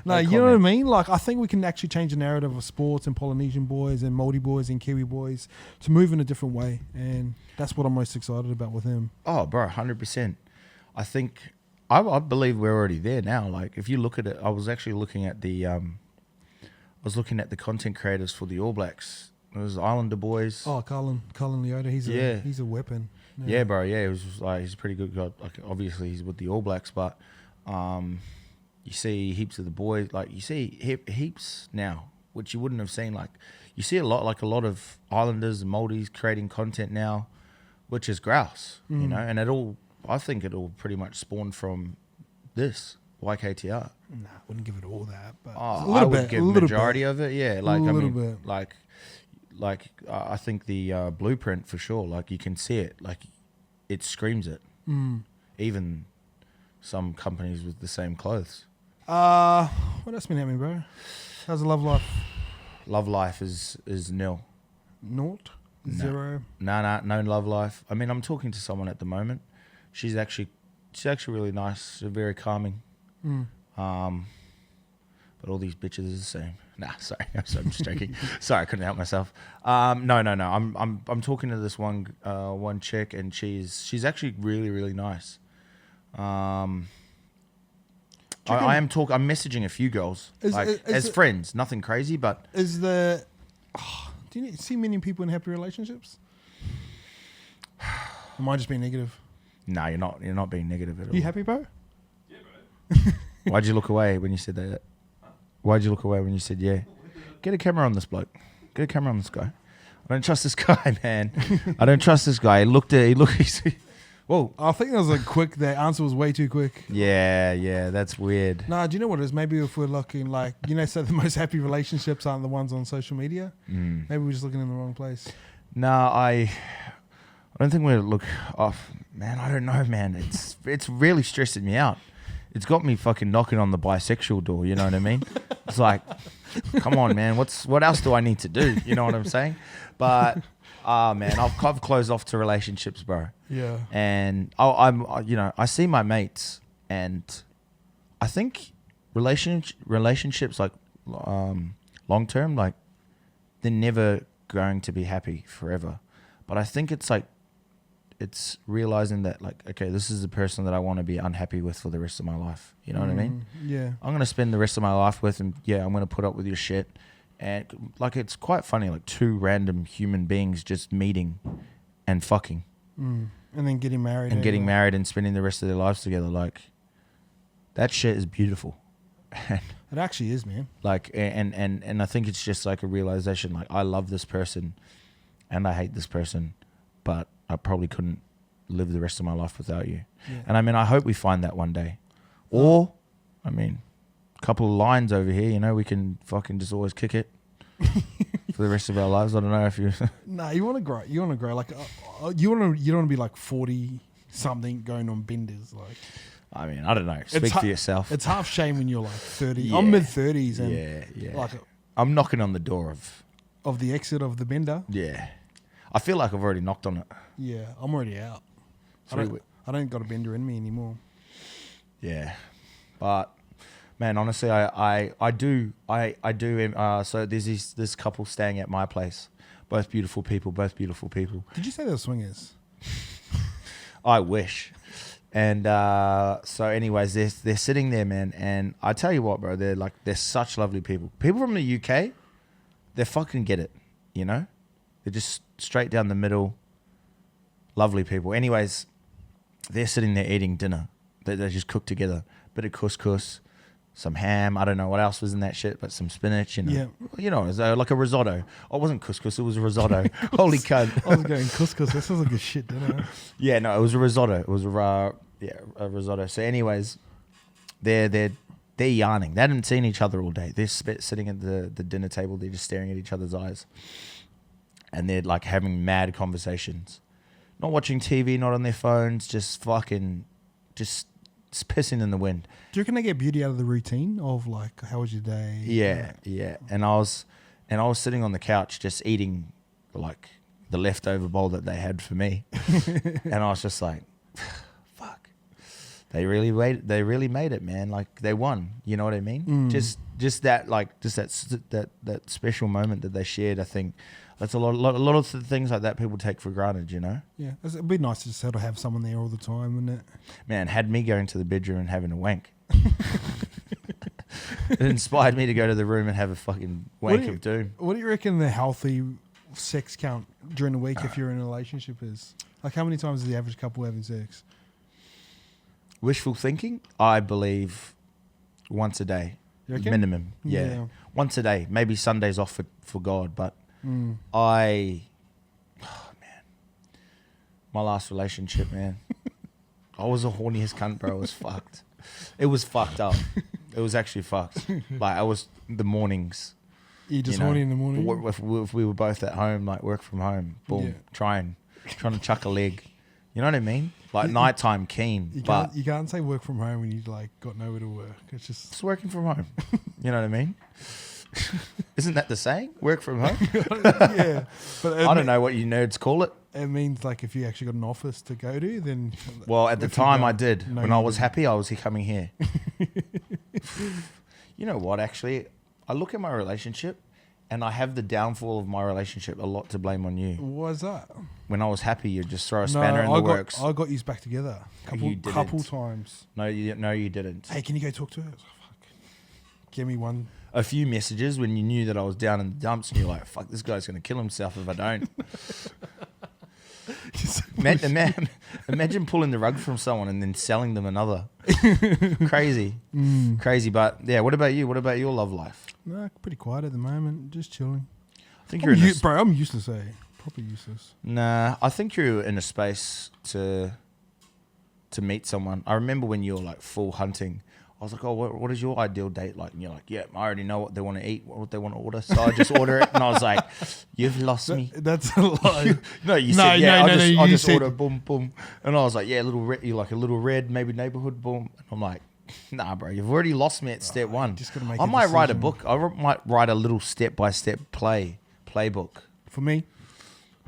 S2: No, you know what I mean? Like, I think we can actually change the narrative of sports and Polynesian boys and Māori boys and Kiwi boys to move in a different way. And that's what I'm most excited about with him.
S1: Oh, bro, 100%. I think, I believe we're already there now. Like, if you look at it, I was actually looking at the content creators for the All Blacks. It was Islander boys.
S2: Oh, Cullen Leota, he's a weapon.
S1: Yeah, bro, yeah, it was like, he's a pretty good guy. Like, obviously, he's with the All Blacks, but you see heaps of the boys, like you see heaps now, which you wouldn't have seen. Like you see a lot of Islanders and Maldives creating content now, which is grouse, you know, and I think it all pretty much spawned from this YKTR.
S2: Nah, I wouldn't give it all that, but
S1: I would give majority of it, yeah. Like I mean, like I think the blueprint for sure. Like you can see it, like it screams it. Even some companies with the same clothes.
S2: What else been happening, bro? How's the love life?
S1: Love life is nil.
S2: Naught? Zero?
S1: No love life. I mean, I'm talking to someone at the moment. She's actually really nice. She's very calming. But all these bitches are the same. Nah, sorry. I'm just joking. Sorry, I couldn't help myself. No. I'm talking to this one chick, and she's actually really, really nice. I'm messaging a few girls as friends, nothing crazy, but
S2: do you see many people in happy relationships? Am I just being negative?
S1: No, you're not being negative at all.
S2: You happy, bro?
S3: Yeah, bro.
S1: Why'd you look away when you said that? Why'd you look away when you said yeah? Get a camera on this bloke. Get a camera on this guy. I don't trust this guy, man. I don't trust this guy. Whoa.
S2: I think that was the answer was way too quick.
S1: Yeah, that's weird.
S2: Nah, do you know what it is? Maybe if we're looking like, so the most happy relationships aren't the ones on social media. Maybe we're just looking in the wrong place.
S1: Nah, I don't think we're man, I don't know, man. It's really stressing me out. It's got me fucking knocking on the bisexual door, you know what I mean? It's like, come on, man, what else do I need to do? You know what I'm saying? But man, I've closed off to relationships, bro.
S2: Yeah.
S1: And I see my mates, and I think relationships like long term, like they're never going to be happy forever. But I think it's realizing that like, okay, this is the person that I want to be unhappy with for the rest of my life. You know what I mean?
S2: Yeah.
S1: I'm going to spend the rest of my life with, and yeah, I'm going to put up with your shit. And like, it's quite funny, like two random human beings just meeting and fucking.
S2: And then getting married.
S1: Married and spending the rest of their lives together. Like, that shit is beautiful.
S2: It actually is, man.
S1: Like, and I think it's just like a realization, like, I love this person and I hate this person, but I probably couldn't live the rest of my life without you.
S2: Yeah.
S1: And I mean, I hope we find that one day. Or, I mean, a couple of lines over here, we can fucking just always kick it. for the rest of our lives. I don't know if you.
S2: No, you want to grow. You want to grow. Like you don't want to be like 40 something going on benders. Like
S1: I mean, I don't know. Speak
S2: ha-
S1: for yourself.
S2: it's half shame when you're like 30.
S1: Yeah.
S2: I'm mid 30s and
S1: Yeah.
S2: like
S1: I'm knocking on the door
S2: of the exit of the bender.
S1: Yeah. I feel like I've already knocked on it.
S2: Yeah, I'm already out. I don't got a bender in me anymore.
S1: Yeah, but man, honestly, I do. So there's this couple staying at my place. Both beautiful people.
S2: Did you say they were swingers?
S1: I wish. And so, anyways, they're sitting there, man. And I tell you what, bro, they're such lovely people. People from the UK, they fucking get it. You know, they're just straight down the middle. Lovely people. Anyways, they're sitting there eating dinner. They just cooked together. Bit of couscous, some ham. I don't know what else was in that shit, but some spinach. You know, it was like a risotto. Oh, it wasn't couscous. It was a risotto. Holy cunt!
S2: I was going couscous. That sounds like a shit dinner.
S1: Yeah, no, it was a risotto. It was a risotto. So, anyways, they're yarning. They hadn't seen each other all day. They're sitting at the dinner table. They're just staring at each other's eyes, and they're like having mad conversations. Not watching TV, not on their phones, just pissing in the wind.
S2: Do you reckon they get beauty out of the routine of like, how was your day?
S1: Yeah. And I was sitting on the couch just eating like the leftover bowl that they had for me, and I was just like, fuck, they really made it, man. Like they won. You know what I mean? Just that special moment that they shared. I think that's a lot of things like that people take for granted, you know?
S2: Yeah. It'd be nice to sort of have someone there all the time, wouldn't it?
S1: Man, had me going to the bedroom and having a wank. It inspired me to go to the room and have a fucking wank of doom.
S2: What do you reckon the healthy sex count during the week if you're in a relationship is? Like how many times is the average couple having sex?
S1: Wishful thinking? I believe once a day.
S2: You reckon?
S1: Minimum. Yeah. Once a day. Maybe Sundays off for God, but man, my last relationship, man, I was the horniest cunt, bro. It was fucked. It was fucked up. It was actually fucked. Like I was the mornings.
S2: You just horny in the morning?
S1: If we were both at home, like work from home, boom, trying to chuck a leg. You know what I mean? Like nighttime keen.
S2: You can't say work from home when you like got nowhere to work. It's
S1: working from home. You know what I mean? Isn't that the saying? Work from home?
S2: Yeah. But
S1: I don't know what you nerds call it.
S2: It means like if you actually got an office to go to, then...
S1: Well, at the time I did. When I was happy, I was coming here. You know what, actually? I look at my relationship and I have the downfall of my relationship a lot to blame on you.
S2: What was that?
S1: When I was happy, you'd just throw a spanner in the works.
S2: I got you back together couple times.
S1: No, you didn't.
S2: Hey, can you go talk to her? Fuck. Give me one.
S1: A few messages when you knew that I was down in the dumps and you're like, fuck, this guy's going to kill himself if I don't. Imagine pulling the rug from someone and then selling them another. Crazy. But yeah, what about you? What about your love life?
S2: Nah, pretty quiet at the moment. Just chilling.
S1: I think you're
S2: bro, I'm useless, Proper useless.
S1: Nah, I think you're in a space to meet someone. I remember when you were like full hunting. I was like, oh, what is your ideal date like? And you're like, yeah, I already know what they want to eat, what they want to order. So I just order it. And I was like, you've lost me.
S2: That's a lie.
S1: No, you said, I'll just order boom, boom. And I was like, yeah, you like a little red, maybe neighborhood, boom. And I'm like, nah, bro, you've already lost me at step one.
S2: Just gotta make
S1: I might write a book. I might write a little step-by-step playbook.
S2: For me?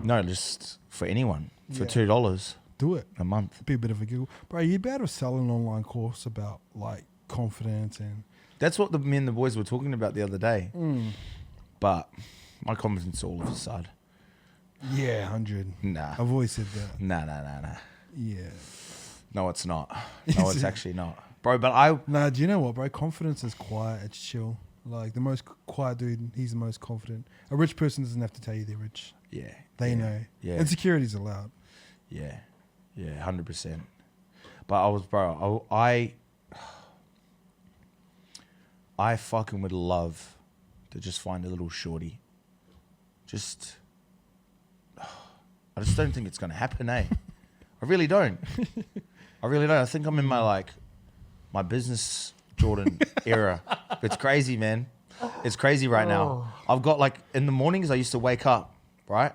S1: No, just for anyone. For $2
S2: do it
S1: a month.
S2: Be a bit of a giggle. Bro, you'd be able to sell an online course about like confidence and...
S1: That's what me and the boys were talking about the other day. But my confidence is all of a side.
S2: Yeah, 100.
S1: Nah.
S2: I've always said that.
S1: Nah.
S2: Yeah.
S1: No, it's not. No, it's actually not. Bro, but
S2: Nah, do you know what, bro? Confidence is quiet. It's chill. Like, the most quiet dude, he's the most confident. A rich person doesn't have to tell you they're rich.
S1: Yeah.
S2: They know.
S1: Yeah.
S2: Insecurity's allowed.
S1: Yeah. Yeah, 100%. But I fucking would love to just find a little shorty. I just don't think it's going to happen, eh? I really don't. I think I'm in my business Jordan era. It's crazy, man. It's crazy right now. I've got like in the mornings I used to wake up, right?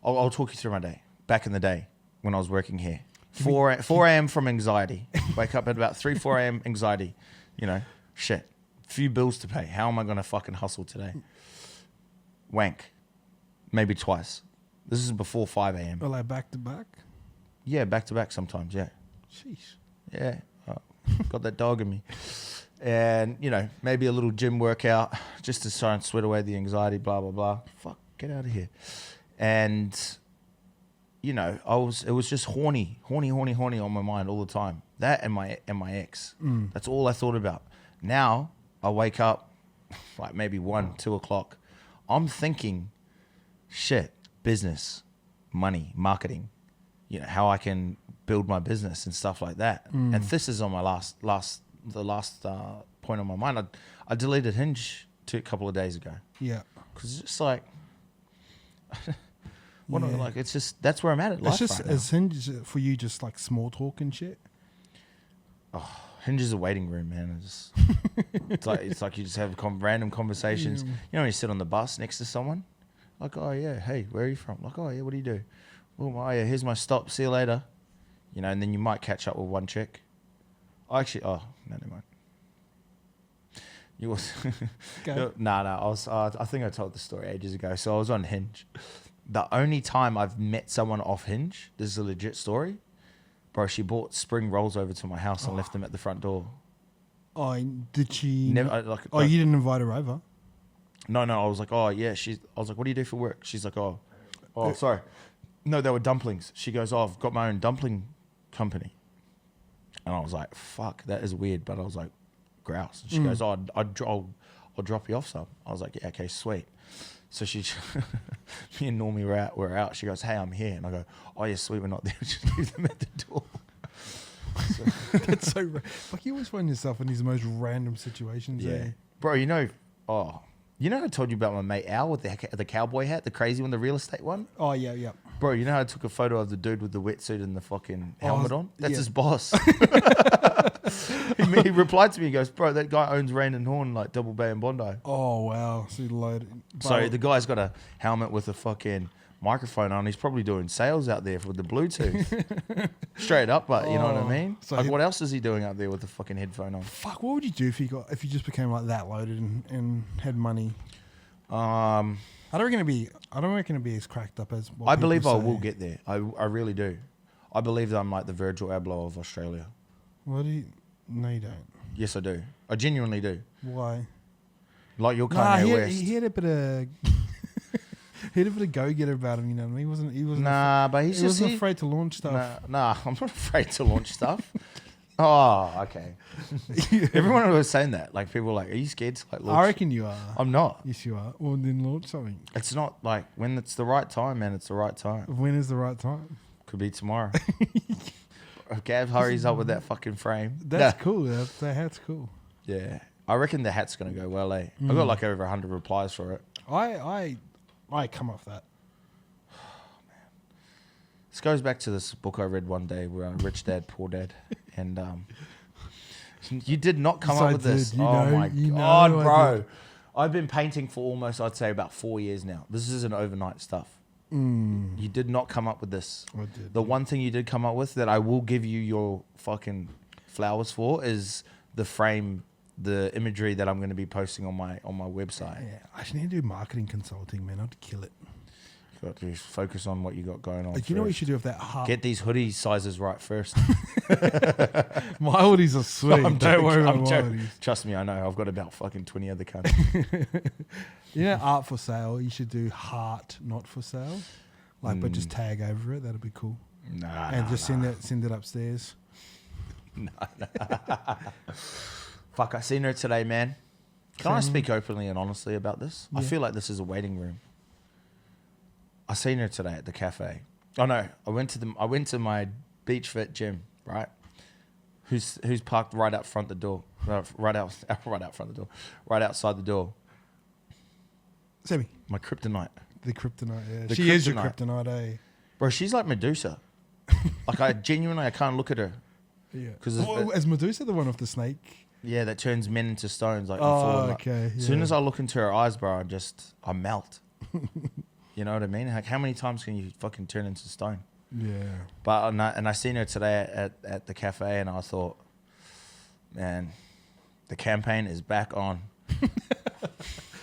S1: I'll talk you through my day. Back in the day when I was working here. 4 a.m. from anxiety. Wake up at about 4 a.m. anxiety. You know, shit. Few bills to pay. How am I going to fucking hustle today? Wank. Maybe twice. This is before 5 a.m.
S2: Or like back to back.
S1: Yeah, back to back sometimes, yeah.
S2: Sheesh.
S1: Yeah. Got that dog in me. And, you know, maybe a little gym workout just to try and sweat away the anxiety, blah, blah, blah. Fuck, get out of here. And, you know, it was just horny on my mind all the time. That and my ex. That's all I thought about. Now I wake up like maybe 1, 2 o'clock. I'm thinking, shit, business, money, marketing, you know, how I can build my business and stuff like that. And this is on my the last point on my mind. I deleted Hinge a couple of days ago.
S2: Yeah.
S1: Because it's just like, what
S2: Yeah.
S1: like it's just that's where I'm at life
S2: It's just
S1: right now.
S2: is Hinge for you just like small talk and shit.
S1: Hinge is a waiting room, man. It's like you just have random conversations.
S2: Yeah.
S1: You know, when you sit on the bus next to someone, like, oh yeah, hey, where are you from? Like, oh yeah, what do you do? Well, oh yeah, here's my stop. See you later. You know, and then you might catch up with one chick. No, never mind. You was
S2: Go.
S1: I think I told the story ages ago. So I was on Hinge. The only time I've met someone off Hinge, this is a legit story, bro. She brought spring rolls over to my house and left them at the front door.
S2: Oh, did she?
S1: Never,
S2: You didn't invite her over?
S1: No. I was like, oh yeah. I was like, what do you do for work? She's like, oh, sorry. No, they were dumplings. She goes, oh, I've got my own dumpling company. And I was like, fuck, that is weird. But I was like, grouse. And she goes, oh, I'll drop you off some. I was like, yeah, okay, sweet. So me and Normie were out. She goes, hey, I'm here. And I go, oh yeah, sweet, we're not there. Just leave them at the door.
S2: That's so like you always find yourself in these most random situations.
S1: Yeah.
S2: Eh?
S1: Bro, you know I told you about my mate Al with the cowboy hat, the crazy one, the real estate one?
S2: Oh yeah, yeah.
S1: Bro, you know how I took a photo of the dude with the wetsuit and the fucking helmet on? That's
S2: yeah.
S1: his boss. he replied to me, he goes, bro, that guy owns Rain and Horn, like Double Bay and Bondi.
S2: Oh wow, so loaded.
S1: So the guy's got a helmet with a fucking microphone on. He's probably doing sales out there with the Bluetooth. Straight up, but you know what I mean?
S2: So
S1: like, what else is he doing out there with the fucking headphone on?
S2: fuck, what would you do if you just became like that loaded and had money? I don't reckon it'd be as cracked up as what
S1: I
S2: people
S1: believe I
S2: say.
S1: will get there. I really do. I believe that I'm like the Virgil Abloh of Australia.
S2: What do you? No, you don't.
S1: Yes, I do. I genuinely do.
S2: Why?
S1: Like your
S2: Nah,
S1: Kanye
S2: he
S1: West.
S2: had a bit of he had a bit of go getter about him. You know what I mean? He wasn't.
S1: Nah, but
S2: he wasn't afraid to launch stuff.
S1: Nah, I'm not afraid to launch stuff. Oh, okay. Everyone was saying that. Like, people were like, are you scared to like launch?
S2: I reckon you are.
S1: I'm not.
S2: Yes, you are. Well, then launch something.
S1: It's not like when it's the right time, man. It's the right time.
S2: When is the right time?
S1: Could be tomorrow. Gav hurries up with that fucking frame.
S2: That's cool. That hat's cool.
S1: Yeah. I reckon the hat's going to go well, eh? I got like over 100 replies for it.
S2: I come off that.
S1: This goes back to this book I read one day where Rich Dad, Poor Dad. And you did not come
S2: Yes,
S1: up
S2: I
S1: with this.
S2: did. You
S1: Oh
S2: know-
S1: my
S2: you know
S1: God,
S2: I
S1: bro.
S2: did.
S1: I've been painting for almost, I'd say, about 4 years now. This isn't overnight stuff. You did not come up with this.
S2: I did.
S1: The one thing you did come up with that I will give you your fucking flowers for is the frame, the imagery that I'm going to be posting on my website.
S2: Yeah, I just need to do marketing consulting, man. I'd kill it.
S1: You got to focus on what you got going on.
S2: Like, you know what you
S1: first.
S2: should do with that heart?
S1: Get these hoodie sizes right first.
S2: My hoodies are sweet.
S1: I'm
S2: Don't
S1: joking,
S2: worry about
S1: I'm
S2: my
S1: joking.
S2: hoodies.
S1: Trust me, I know. I've got about fucking 20 other kinds.
S2: You know, art for sale. You should do heart not for sale, like, but just tag over it. That'd be cool. And just send it upstairs.
S1: Fuck, I seen her today, man. Can I
S2: Same.
S1: speak openly and honestly about this? I
S2: Yeah.
S1: feel like this is a waiting room. I seen her today at the cafe. Oh no, I went to my Beach Fit gym, right? Who's parked right out front the door, right outside the door.
S2: Sammy,
S1: My kryptonite,
S2: the kryptonite. Yeah.
S1: The
S2: She is your
S1: kryptonite.
S2: kryptonite, eh?
S1: bro. She's like Medusa. Like, I can't look at her.
S2: Yeah.
S1: 'Cause
S2: Is Medusa the one with the snake?
S1: Yeah, that turns men into stones. Like, you
S2: Oh,
S1: fall in love.
S2: okay.
S1: As soon
S2: yeah.
S1: as I look into her eyes, bro, I melt. You know what I mean? Like, how many times can you fucking turn into stone?
S2: Yeah.
S1: But and I seen her today at the cafe, and I thought, man, the campaign is back on.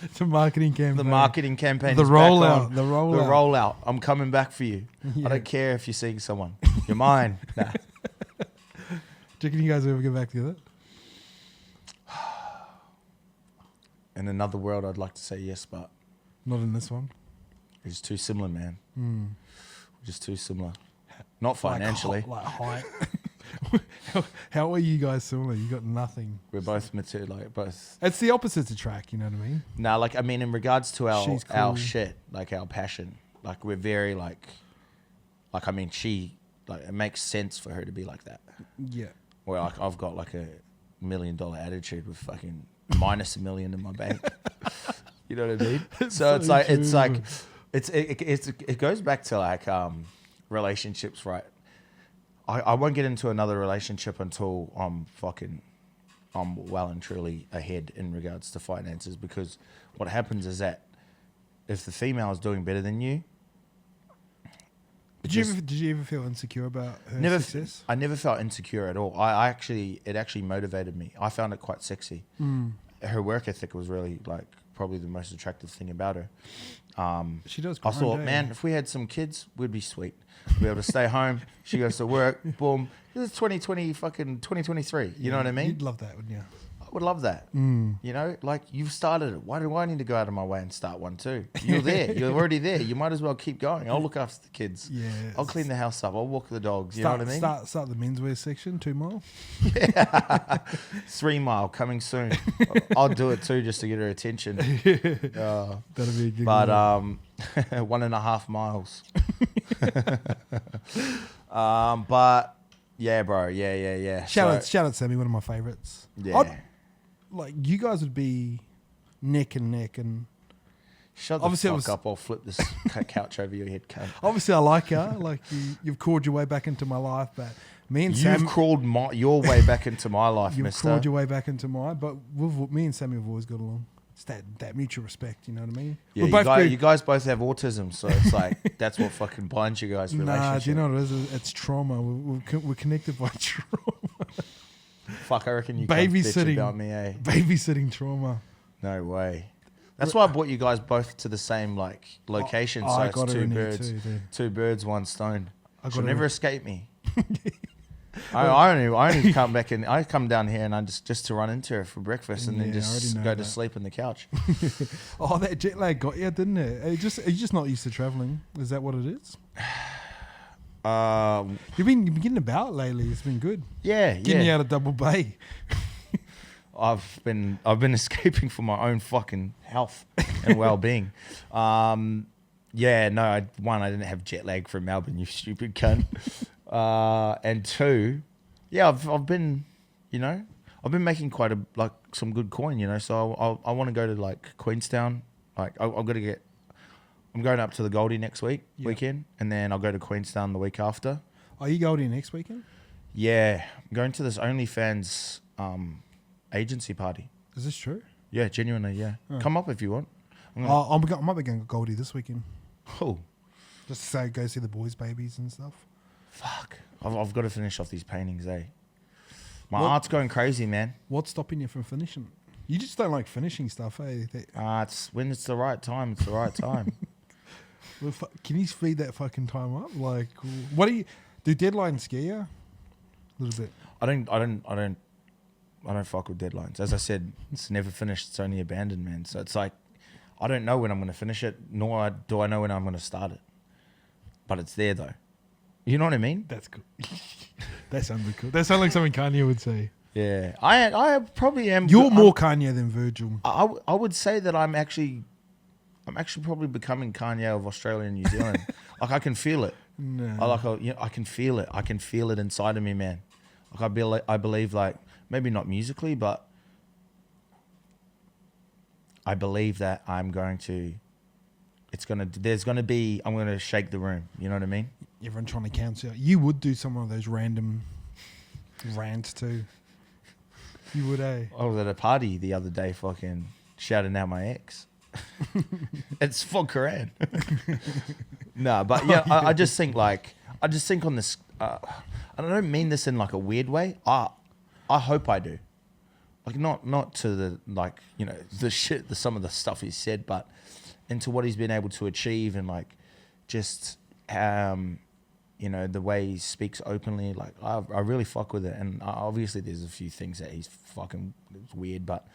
S2: It's a marketing campaign.
S1: The marketing campaign
S2: The
S1: is
S2: rollout.
S1: back on.
S2: The rollout.
S1: The rollout. I'm coming back for you.
S2: Yeah.
S1: I don't care if you're seeing someone. You're mine. Nah.
S2: Do you reckon you guys ever get back together?
S1: In another world, I'd like to say yes, but
S2: Not in this one.
S1: it's too similar, man.
S2: Hmm.
S1: Just too similar. Not financially.
S2: Like height. How are you guys similar? You got nothing.
S1: We're both both.
S2: It's the opposites attract. You know what I mean?
S1: Nah, like I mean, in regards to
S2: She's
S1: our
S2: cool.
S1: shit, like our passion, like we're very like I mean, it makes sense for her to be like that.
S2: Yeah.
S1: Where like I've got like $1 million attitude with fucking minus $1 million in my bank. You know what I mean? So it's like it goes back to like relationships, right? I won't get into another relationship until I'm well and truly ahead in regards to finances, because what happens is that if the female is doing better than you,
S2: Did you ever feel insecure about her
S1: never
S2: success?
S1: I never felt insecure at all. It actually motivated me. I found it quite sexy.
S2: Mm.
S1: Her work ethic was really like probably the most attractive thing about her.
S2: She does.
S1: I
S2: grind,
S1: thought,
S2: eh?
S1: man, if we had some kids, we'd be sweet. We'd be able to stay home. She goes to work. Boom. This is 2020, fucking 2023. You know what I mean?
S2: You'd love that, wouldn't you?
S1: I would love that.
S2: Mm.
S1: You know, like you've started it. Why do I need to go out of my way and start one too? You're there. You're already there. You might as well keep going. I'll look after the kids.
S2: Yeah.
S1: I'll clean the house up. I'll walk the dogs. You know what I mean?
S2: Start the menswear section, 2 mile.
S1: 3 mile coming soon. I'll do it too just to get her attention.
S2: That'll be a good
S1: But
S2: one.
S1: 1.5 miles. But yeah, bro. Yeah.
S2: Shout out Sammy, one of my favorites.
S1: Yeah.
S2: Like you guys would be neck and neck, and
S1: Shut
S2: Obviously it
S1: the
S2: was-
S1: fuck up. I'll flip this couch over your head, cunt.
S2: obviously I like her. Like you've crawled your way back into my life, but me and
S1: You've
S2: Sam,
S1: crawled your way back into my life,
S2: you've
S1: mister.
S2: crawled your way back into mine. But me and Sammy have always got along. It's that mutual respect. You know what I mean?
S1: Yeah,
S2: We're both
S1: you guys both have autism, so it's like that's what fucking binds you guys' relationship.
S2: Nah, do you know what it is? It's trauma. We're connected by trauma.
S1: Fuck, I reckon you can't bitch
S2: Babysitting.
S1: about me, eh?
S2: Babysitting trauma.
S1: No way. That's why I brought you guys both to the same like location, so
S2: I
S1: it's
S2: got her
S1: two
S2: in here
S1: birds,
S2: too, dude.
S1: two birds, one stone.
S2: I
S1: She'll
S2: got
S1: never
S2: her.
S1: escape me. I only come back and I come down here and I just to run into her for breakfast and then
S2: Yeah, I already
S1: just
S2: know
S1: go to
S2: that.
S1: sleep on the couch.
S2: Oh, that jet lag got you, didn't it? You're just not used to traveling. Is that what it is? You've been getting about lately. It's been good. Getting you out of Double Bay.
S1: I've been escaping for my own fucking health and well-being. I didn't have jet lag from Melbourne, you stupid cunt. And two, I've been making quite some good coin, so I want to go to like Queenstown. Like I'm going up to the Goldie next weekend, and then I'll go to Queenstown the week after.
S2: Are you going next weekend?
S1: Yeah, I'm going to this OnlyFans agency party.
S2: Is this true?
S1: Yeah, genuinely, yeah.
S2: Oh.
S1: Come up if you want. I'm gonna,
S2: I might be going to Goldie this weekend.
S1: oh,
S2: Just to say, go see the boys' babies and stuff.
S1: fuck. I've got to finish off these paintings, eh? My
S2: What-
S1: art's going crazy, man.
S2: What's stopping you from finishing? You just don't like finishing stuff, eh?
S1: It's when it's the right time. It's the right time.
S2: Well, can you speed that fucking time up? Like, what do deadlines scare you? A little bit.
S1: I don't fuck with deadlines. As I said, it's never finished. It's only abandoned, man. So it's like, I don't know when I'm going to finish it, nor do I know when I'm going to start it. But it's there, though. You know what I mean?
S2: That's cool. That sounds really cool. That sounds like something Kanye would say.
S1: Yeah. I probably am.
S2: You're more Kanye than Virgil.
S1: I would say that I'm actually probably becoming Kanye of Australia and New Zealand. Like, I can feel it.
S2: No.
S1: I can feel it. I can feel it inside of me, man. Like, I believe, like, maybe not musically, but I believe that I'm going to shake the room. You know what I mean?
S2: Everyone trying to cancel you. You would do some of those random rants too. You would, eh?
S1: I was at a party the other day, fucking shouting out my ex. It's for Quran. No, but yeah, I just think on this. I don't mean this in like a weird way. I hope I do. Like not to the like some of the stuff he's said, but into what he's been able to achieve and like just the way he speaks openly. Like I really fuck with it, and obviously there's a few things that he's fucking it's weird, but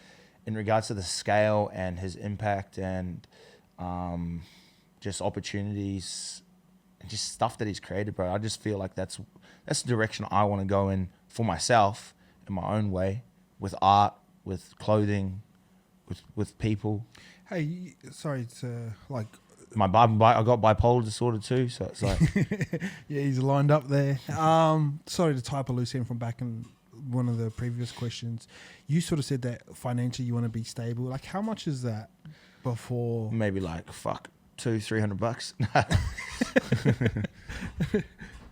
S1: in regards to the scale and his impact and just opportunities and just stuff that he's created, bro, I just feel like that's the direction I want to go in for myself in my own way, with art, with clothing, with people.
S2: Hey, sorry to like.
S1: I got bipolar disorder too, so it's like
S2: Yeah, he's lined up there. Sorry to type a loose end from back in one of the previous questions. You sort of said that financially you want to be stable. Like, how much is that before?
S1: maybe like $200-300.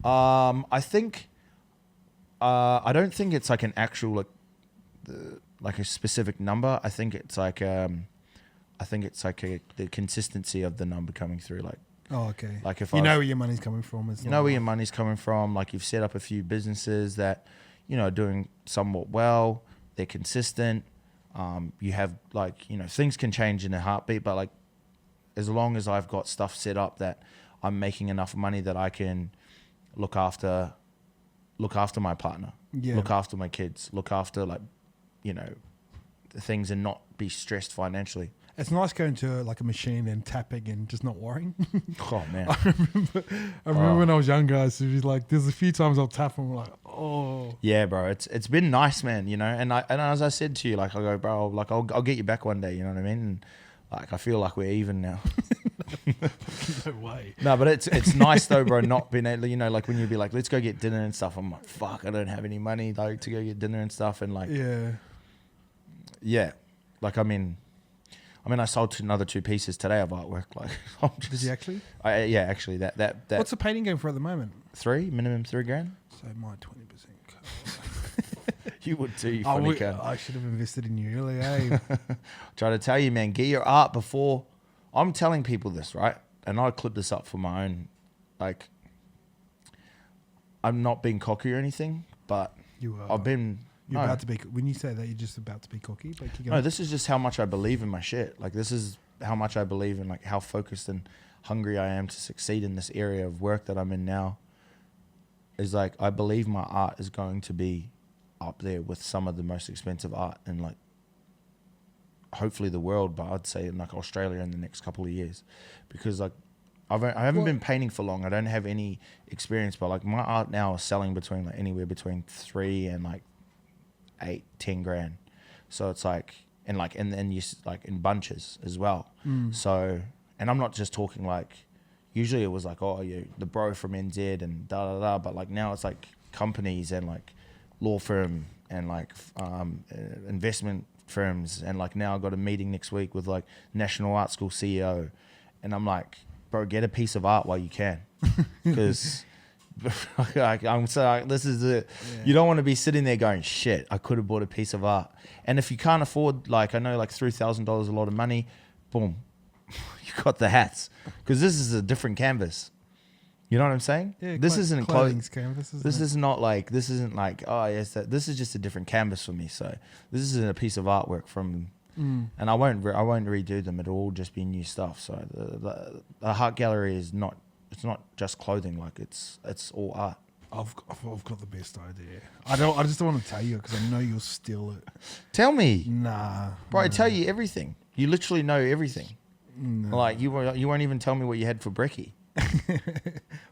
S1: I think I don't think it's like an actual like a specific number. I think it's like the consistency of the number coming through. Like,
S2: Oh, okay.
S1: like if
S2: you know where your money's coming from.
S1: you know where your money's coming from. Like, you've set up a few businesses that are doing somewhat well. They're consistent. You have things can change in a heartbeat, but like as long as I've got stuff set up that I'm making enough money that I can look after my partner, look after my kids, look after the things and not be stressed financially.
S2: It's nice going to like a machine and tapping and just not worrying.
S1: Oh man.
S2: I remember when I was younger, so it was like there's a few times I'll tap and I'm like, oh.
S1: Yeah, bro. It's been nice, man. And as I said to you, like I go, bro, like I'll get you back one day. You know what I mean? And like I feel like we're even now.
S2: No way.
S1: No, but it's nice though, bro. Not being able, like when you'd be like, let's go get dinner and stuff. I'm like, fuck, I don't have any money though to go get dinner and stuff. And like, yeah, like I sold another 2 pieces today of artwork. Like,
S2: Did you actually?
S1: Yeah, actually, that.
S2: What's the painting going for at the moment?
S1: minimum $3,000.
S2: So my 20%.
S1: You would too, you funny cunt.
S2: I should have invested in you earlier. Eh?
S1: Try to tell you, man, get your art before. I'm telling people this, right? And I clip this up for my own. Like, I'm not being cocky or anything, but
S2: You are.
S1: I've been.
S2: You're about to be. When you say that, you're just about to be cocky. But keep going.
S1: No, this is just how much I believe in my shit. Like, this is how much I believe in, like, how focused and hungry I am to succeed in this area of work that I'm in now. Is like, I believe my art is going to be up there with some of the most expensive art in, like, hopefully the world, but I'd say in like Australia in the next couple of years, because like I haven't been painting for long. I don't have any experience, but like my art now is selling between like anywhere between 3 and like 8-10 grand. So it's like, and like, and then you like in bunches as well. So, and I'm not just talking like, usually it was like, oh, you the bro from NZ and da da da, but like now it's like companies and like law firm and like investment firms, and like now I got a meeting next week with like National Art School CEO, and I'm like, bro, get a piece of art while you can, because I'm so this is it. Yeah. You don't want to be sitting there going, shit, I could have bought a piece of art. And if you can't afford, like I know like $3,000 a lot of money, boom, you got the hats, because this is a different canvas. You know what I'm saying?
S2: Yeah,
S1: this isn't
S2: clothing's canvas.
S1: This isn't like, oh yes, this is just a different canvas for me. So this isn't a piece of artwork from, and I won't redo them. It'll all just be new stuff. So the art gallery is not, it's not just clothing. Like it's all art.
S2: I've got the best idea. I just don't want to tell you because I know you'll steal it.
S1: Tell me,
S2: nah,
S1: bro. I tell you everything. You literally know everything.
S2: No.
S1: Like you won't even tell me what you had for brekkie.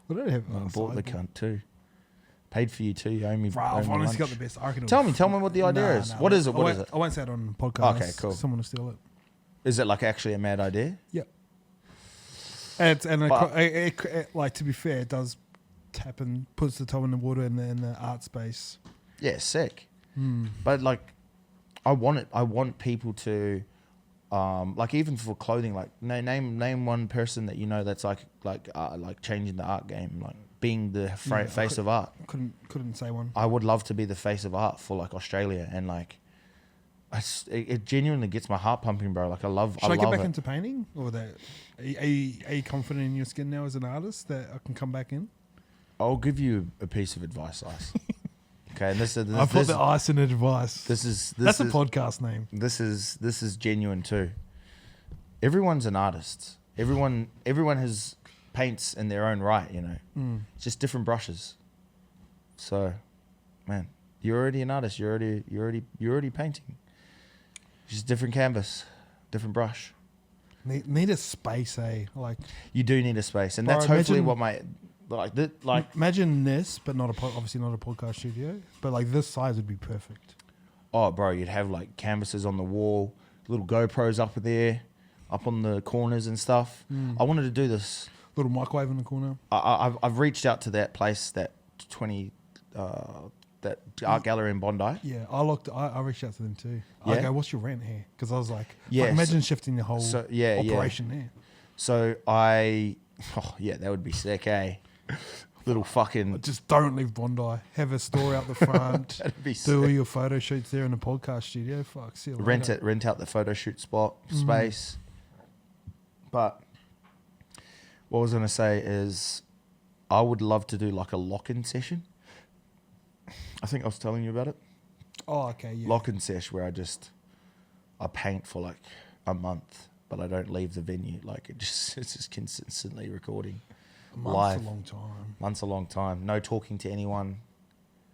S2: Well, I don't have.
S1: I bought the cunt too. Paid for you too. You owe me.
S2: Bro, I've honestly got the best.
S1: Tell me what the idea is. What is it? What is it?
S2: I won't say it on the podcast.
S1: Okay, cool.
S2: Someone will steal it.
S1: Is it like actually a mad idea?
S2: Yep. It, like, to be fair, it does tap and puts the toe in the water in the art space.
S1: Yeah, sick. But like, I want people to, like even for clothing, like name one person that you know that's like changing the art game, like being the face of art.
S2: Couldn't say one.
S1: I would love to be the face of art for like Australia and like it genuinely gets my heart pumping, bro. Like I love
S2: Should I get
S1: love
S2: back
S1: it.
S2: into painting, or that? Are you confident in your skin now as an artist that I can come back in?
S1: I'll give you a piece of advice, Ice. Okay, and this
S2: I put the ice in advice. That's a podcast name.
S1: This is genuine too. Everyone's an artist. Everyone has paints in their own right, you know. It's just different brushes. So, man, you're already an artist. You're already painting. Just different canvas, different brush.
S2: Need a space, eh? Like
S1: You do need a space, and
S2: Bro,
S1: that's hopefully
S2: imagine-
S1: what my like.
S2: imagine this, but not obviously not a podcast studio, but like this size would be perfect.
S1: Oh, bro, you'd have like canvases on the wall, little GoPros up there, up on the corners and stuff. I wanted to do this.
S2: Little microwave in the corner.
S1: I've reached out to that place, that that art gallery in Bondi.
S2: Yeah, I reached out to them too.
S1: Yeah?
S2: I go, what's your rent here? Because I was like,
S1: Yeah,
S2: imagine shifting the whole
S1: so- yeah, yeah.
S2: operation there.
S1: So that would be sick, eh? Little fucking.
S2: Just don't leave Bondi. Have a store out the front.
S1: That'd be
S2: Do all
S1: sick.
S2: your photo shoots there in the podcast studio. Fuck, see you later.
S1: Rent out the photo shoot space. But what I was gonna say is, I would love to do like a lock-in session. I think I was telling you about it.
S2: Oh, okay, yeah.
S1: Lock-in sesh where I paint for like a month, but I don't leave the venue. Like it's just consistently recording.
S2: A month's
S1: live.
S2: a long time.
S1: Month's a long time. No talking to anyone.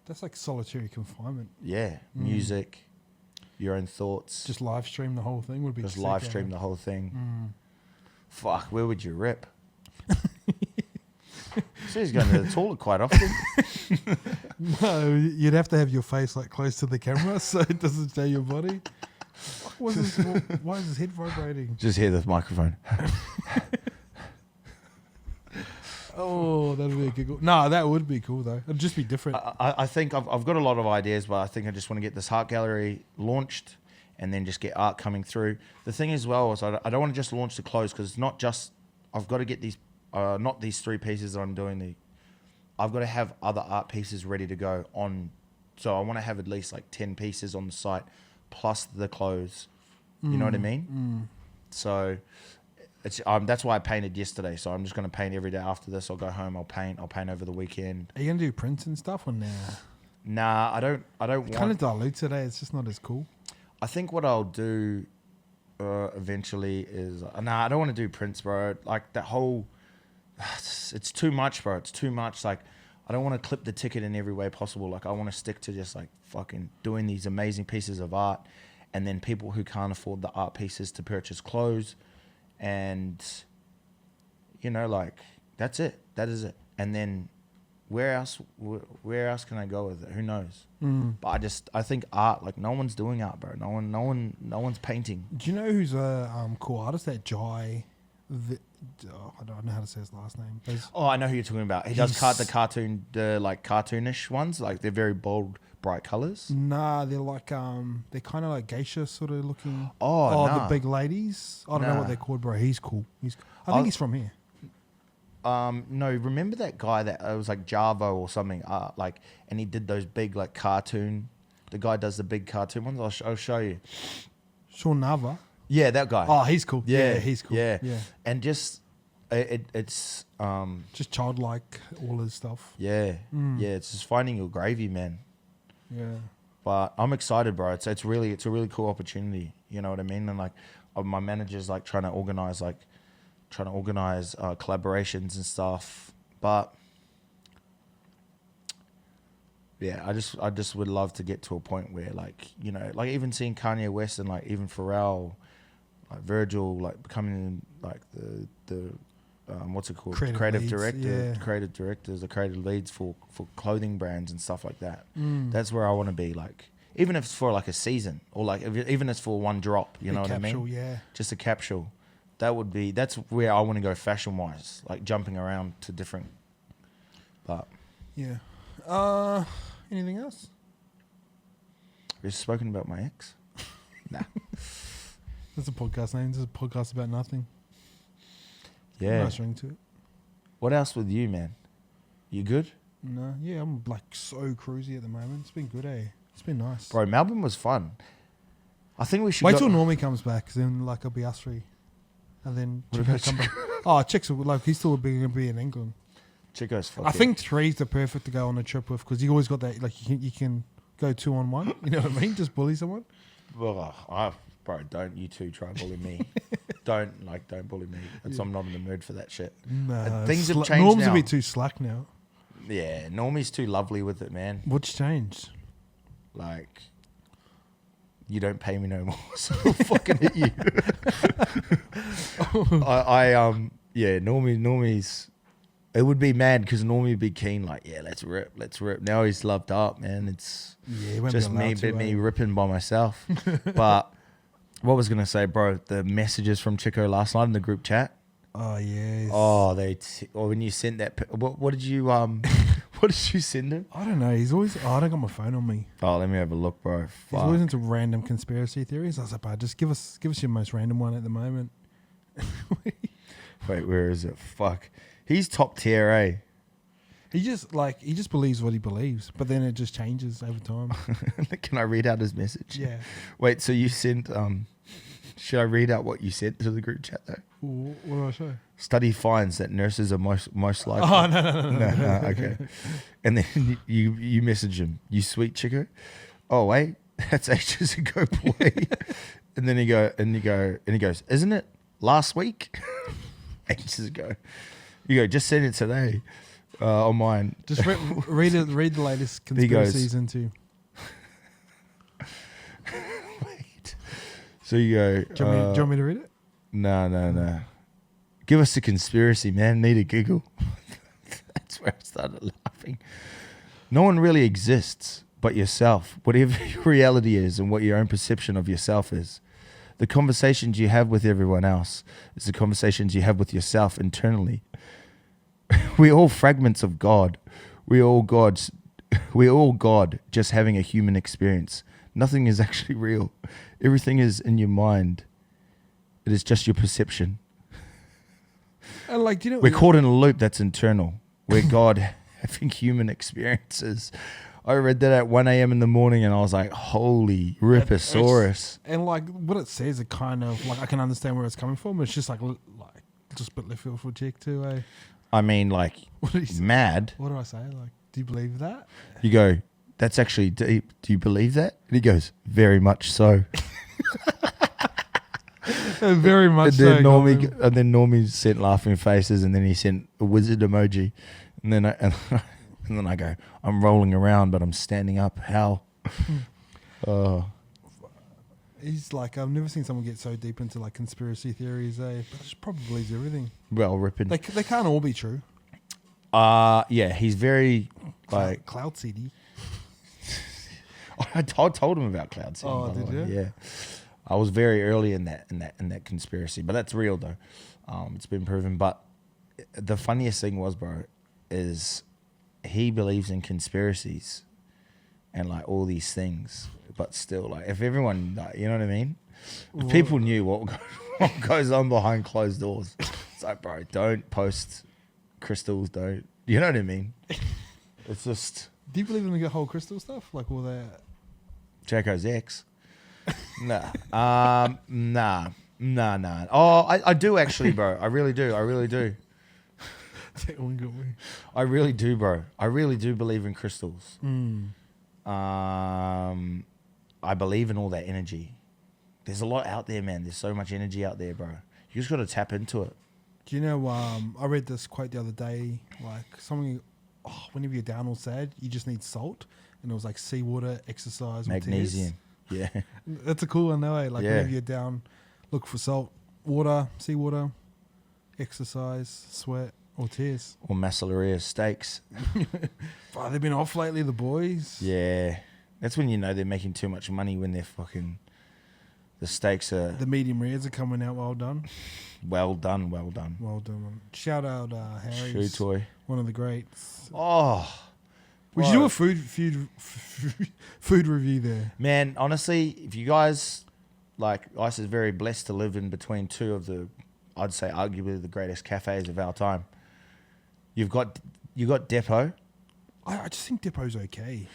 S2: That's like solitary confinement.
S1: Yeah, music, your own thoughts.
S2: Just live stream the whole thing would be
S1: Just
S2: sick,
S1: live
S2: eh?
S1: stream the whole thing. Fuck, where would you rip? So he's going to the toilet quite often.
S2: No, you'd have to have your face like close to the camera so it doesn't show your body. Why is his head vibrating?
S1: Just hear the microphone.
S2: Oh, that'd be a giggle. No, that would be cool though. It'd just be different.
S1: I think I've got a lot of ideas, but I think I just want to get this art gallery launched and then just get art coming through. The thing as well is I don't want to just launch the clothes because it's not just, I've got to get these, not these 3 pieces that I'm doing. I've got to have other art pieces ready to go on. So I want to have at least like 10 pieces on the site plus the clothes. You know what I mean? So it's that's why I painted yesterday. So I'm just going to paint every day after this. I'll go home. I'll paint over the weekend.
S2: Are you gonna do prints and stuff or nah?
S1: Nah, I don't want.
S2: Kind of dilutes it. It's just not as cool.
S1: I think what I'll do eventually is I don't want to do prints, bro. Like that whole, it's too much, bro. It's too much. Like I don't want to clip the ticket in every way possible. Like I want to stick to just like fucking doing these amazing pieces of art, and then people who can't afford the art pieces to purchase clothes, and you know, like that's it. That is it. And then where else can I go with it? Who knows? But I think art, like no one's doing art, bro. No one's painting.
S2: Do you know who's a cool artist? That Jai. I don't know how to say his last name.
S1: Oh, I know who you're talking about. He does
S2: He's-
S1: the like cartoonish ones. Like they're very bold, bright colors.
S2: Nah, they're like they're kind of like geisha sort of looking.
S1: Oh,
S2: the
S1: nah.
S2: big ladies. I don't know
S1: Nah.
S2: what they're called, bro. He's cool. I think he's from here.
S1: No, remember that guy that was like Javo or something? And he did those big like cartoon. The guy does the big cartoon ones. I'll show you.
S2: Sean Nava.
S1: Yeah, that guy.
S2: Oh, he's cool. Yeah, he's cool.
S1: Yeah,
S2: Yeah.
S1: And just it's
S2: Just childlike, all his stuff.
S1: yeah, it's just finding your gravy, man.
S2: Yeah.
S1: But I'm excited, bro. It's a really cool opportunity. You know what I mean? And like my manager's like trying to organize collaborations and stuff. But yeah, I just would love to get to a point where like, you know, like even seeing Kanye West and like even Pharrell, like Virgil, like becoming like the what's it called?
S2: Creative leads,
S1: Creative directors, the creative leads for clothing brands and stuff like that. That's where I want to be. Like even if it's for like a season or like even if it's for one drop, you know what I mean?
S2: Capsule, yeah.
S1: Just a capsule. That's where I want to go fashion wise, like jumping around to different. But
S2: Yeah. Anything else?
S1: we've spoken about my ex. Nah.
S2: That's a podcast name. This is a podcast about nothing.
S1: Yeah.
S2: Nice ring to it.
S1: What else with you, man? You good?
S2: No, yeah, I'm like so cruisy at the moment. It's been good, eh? It's been nice.
S1: Bro, Melbourne was fun. I think we should
S2: Wait
S1: go-
S2: till Normie comes back, 'cause then like it'll be us three, and then
S1: What
S2: Chico
S1: about
S2: come back. Oh, Chicks will, like he's still gonna be in England.
S1: Chico's fucking.
S2: I think three's the perfect to go on a trip with, because you always got that, like you can go 2-on-1. You know what I mean? Just bully someone.
S1: Well, bro, don't you two try and bully me. don't bully me. I'm not in the mood for that shit.
S2: Nah,
S1: things have changed
S2: Norm's
S1: now.
S2: a bit too slack now.
S1: Yeah, Normie's too lovely with it, man.
S2: What's changed?
S1: Like, you don't pay me no more, so I'll fucking hit you. Yeah, Normie's. It would be mad because Normie would be keen, like, yeah, let's rip. Now he's loved up, man. It's
S2: Yeah, he won't
S1: just
S2: be allowed to,
S1: me
S2: eh?
S1: ripping by myself. But what was gonna say, bro? The messages from Chico last night in the group chat.
S2: Oh yes.
S1: Oh, when you sent that, what did you what did you send him?
S2: I don't know. He's always. Oh, I don't got my phone on me.
S1: Oh, let me have a look, bro.
S2: He's
S1: Fuck.
S2: always into random conspiracy theories. I was like, "Bro, just give us your most random one at the moment."
S1: Wait, where is it? Fuck. He's top tier, eh?
S2: He just believes what he believes, but then it just changes over time.
S1: Can I read out his message?
S2: Yeah.
S1: Wait, so you sent should I read out what you sent to the group chat though?
S2: What do I say?
S1: Study finds that nurses are most likely.
S2: Oh no.
S1: No, okay. And then you message him, you sweet chico. Oh wait, that's ages ago, boy. And then he goes, isn't it last week? Ages ago. You go, just send it today. On mine.
S2: Just read the latest
S1: He goes-
S2: conspiracies into.
S1: Wait. So you go.
S2: Do you want me to read it?
S1: No. Give us a conspiracy, man. Need a giggle. That's where I started laughing. No one really exists but yourself, whatever your reality is and what your own perception of yourself is. The conversations you have with everyone else is the conversations you have with yourself internally. We're all fragments of God. We're all God, just having a human experience. Nothing is actually real. Everything is in your mind. It is just your perception.
S2: And like, do you know?
S1: We're caught in a loop that's internal. We're God having human experiences. I read that at 1 a.m. in the morning and I was like, holy Ripposaurus.
S2: And like what it says, it kind of like I can understand where it's coming from. It's just like just a bit left field for Chick too, eh?
S1: I mean, like,
S2: What do you say?
S1: mad.
S2: What do I say? Like, do you believe that?
S1: You go, that's actually deep. Do you believe that? And he goes, very much so.
S2: Very much.
S1: And then,
S2: so,
S1: Normie sent laughing faces and then he sent a wizard emoji. And then and then I go, I'm rolling around, but I'm standing up. How? Oh.
S2: He's like, I've never seen someone get so deep into like conspiracy theories, eh? But it probably believes everything.
S1: Well, ripping.
S2: They can't all be true.
S1: Yeah, he's very like.
S2: Cloud CD.
S1: I told him about Cloud City.
S2: Oh,
S1: by the
S2: did
S1: way.
S2: you?
S1: Yeah, I was very early in that conspiracy, but that's real though. It's been proven. But the funniest thing was, bro, is he believes in conspiracies and like all these things, but still, like if everyone, like, you know what I mean? If people knew what goes on behind closed doors, it's like, bro, don't post crystals, don't. You know what I mean? It's just
S2: Do you believe in the whole crystal stuff? Like all that?
S1: Jacko's ex. Nah. Nah. Oh, I do actually, bro. I really do.
S2: That one got me.
S1: I really do, bro. I really do believe in crystals. I believe in all that energy. There's a lot out there, man. There's so much energy out there, bro. You just got to tap into it.
S2: Do you know? I read this quote the other day. Like something, whenever you're down or sad, you just need salt, and it was like seawater, exercise, or
S1: Magnesium. Yeah.
S2: tears. That's a cool one, though. Eh? Like
S1: Yeah.
S2: whenever you're down, look for salt, water, seawater, exercise, sweat, or tears.
S1: Or Macelleria steaks.
S2: Oh, they've been off lately, the boys.
S1: Yeah. That's when you know they're making too much money, when they're fucking... The steaks are
S2: The medium rares are coming out. Well done.
S1: well done.
S2: Well done. Man. Shout out
S1: Shoe
S2: Harry's,
S1: toy.
S2: one of the greats.
S1: Oh.
S2: We should
S1: bro.
S2: do a food review there.
S1: Man, honestly, if you guys, like, Ice is very blessed to live in between two of the, I'd say arguably the greatest cafes of our time. You got Depot.
S2: I just think Depot's okay.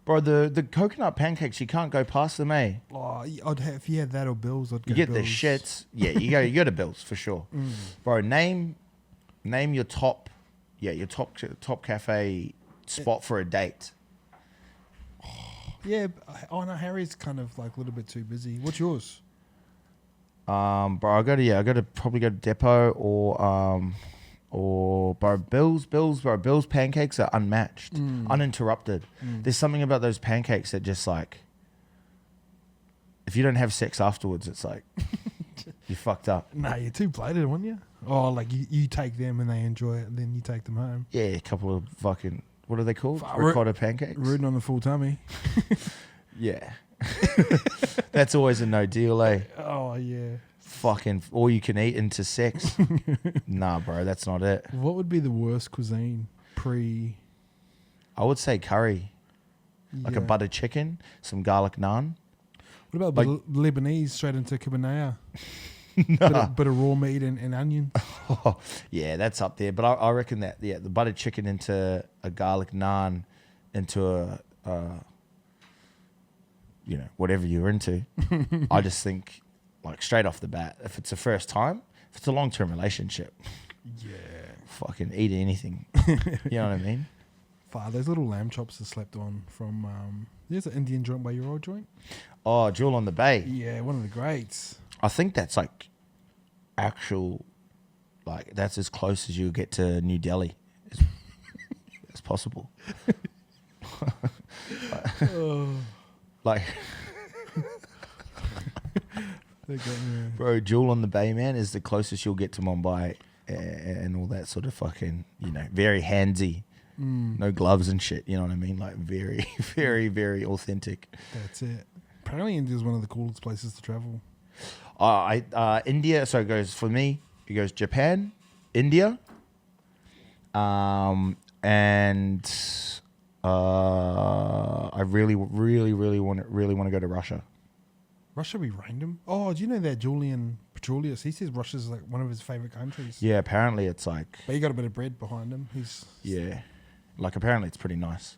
S1: Bro, the coconut pancakes, you can't go past them, eh?
S2: Oh, if you had that or Bills, I'd go
S1: You get the
S2: Bills.
S1: shits. Yeah, you go to Bills for sure. Bro, name your top cafe spot for a date.
S2: Yeah. Oh no, Harry's kind of like a little bit too busy. What's yours?
S1: Bro, I go to probably go to Depot or bro, Bills, bro, Bills pancakes are unmatched, uninterrupted. There's something about those pancakes that just like, if you don't have sex afterwards, it's like you fucked up.
S2: Nah, you're too plated, weren't you? Oh, like you take them and they enjoy it, and then you take them home.
S1: Yeah, a couple of fucking, what are they called?
S2: Fuck,
S1: Ricotta pancakes.
S2: Rooting on the full tummy.
S1: Yeah, that's always a no deal, eh?
S2: Oh yeah.
S1: Fucking all you can eat into sex. Nah, bro, that's not it.
S2: What would be the worst cuisine pre?
S1: I would say curry, like a
S2: Yeah.
S1: butter chicken, some garlic naan.
S2: What about
S1: like-
S2: Lebanese straight into kibbanaya?
S1: Nah.
S2: Bit of raw meat and onion.
S1: Oh, yeah, that's up there. But I reckon that the butter chicken into a garlic naan, into a whatever you're into. I just think like straight off the bat, if it's a first time, if it's a long term relationship,
S2: Yeah.
S1: fucking eat anything. You know what I mean?
S2: Far those little lamb chops are slept on from. There's an Indian joint by your old joint.
S1: Oh, Jewel on the Bay.
S2: Yeah, one of the greats.
S1: I think that's like actual, like that's as close as you get to New Delhi as possible. Like,
S2: They got me.
S1: bro, Jewel on the Bay, man, is the closest you'll get to Mumbai and all that sort of fucking, very handsy. No gloves and shit, you know what I mean? Like very, very, very authentic.
S2: That's it. Apparently, India's one of the coolest places to travel.
S1: India, so it goes, for me, it goes Japan, India, and I really, really, really want to go to Russia.
S2: Russia be random. Oh, do you know that Julian Petroulius? He says Russia's like one of his favorite countries.
S1: Yeah, apparently it's like,
S2: But he got a bit of bread behind him.
S1: yeah, like apparently it's pretty nice.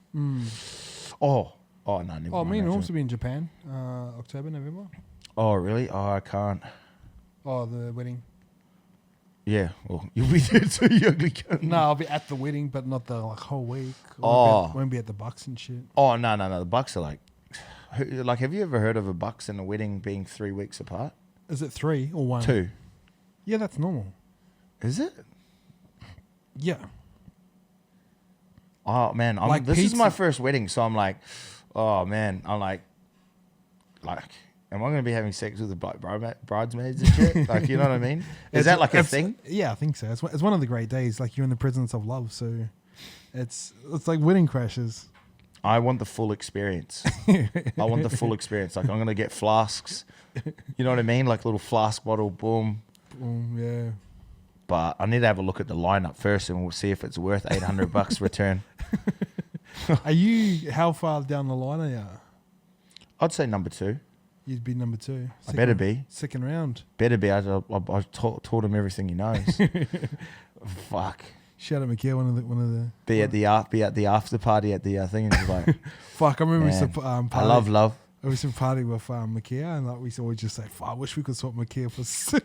S1: Oh, no, never
S2: Oh,
S1: mind,
S2: me and
S1: actually.
S2: Norms will be in Japan, October, November.
S1: Oh, really? Oh, I can't.
S2: Oh, the wedding.
S1: Yeah, well, you'll be there too, you ugly cunt.
S2: No, I'll be at the wedding, but not the whole week.
S1: Oh.
S2: Won't be at the Bucks and shit.
S1: Oh, no. The Bucks are like, have you ever heard of a Bucks and a wedding being 3 weeks apart?
S2: Is it 3 or 1?
S1: 2.
S2: Yeah, that's normal.
S1: Is it?
S2: Yeah.
S1: Oh, man.
S2: Like
S1: this is
S2: pizza-
S1: my first wedding, so I'm like, oh, man. I'm like, am I going to be having sex with the bridesmaids and shit? Like, you know what I mean? Is that like a thing?
S2: Yeah, I think so. It's one of the great days. Like you're in the presence of love, so it's like wedding crashes.
S1: I want the full experience. I want the full experience. Like, I'm going to get flasks. You know what I mean? Like, little flask bottle, boom.
S2: Yeah.
S1: But I need to have a look at the lineup first, and we'll see if it's worth $800 return.
S2: How far down the line are you?
S1: I'd say number 2.
S2: You'd be number 2.
S1: I better be.
S2: Second round.
S1: Better be. I taught him everything he knows. Fuck.
S2: Shout out Mikhail, one of the.
S1: Be at the after party at the thing, and he's like,
S2: Fuck, I remember we
S1: man,
S2: used to party.
S1: I love.
S2: I used to party with Mikhail, and like we used to always just say, "Fuck, I wish we could swap Mikhail for Simi."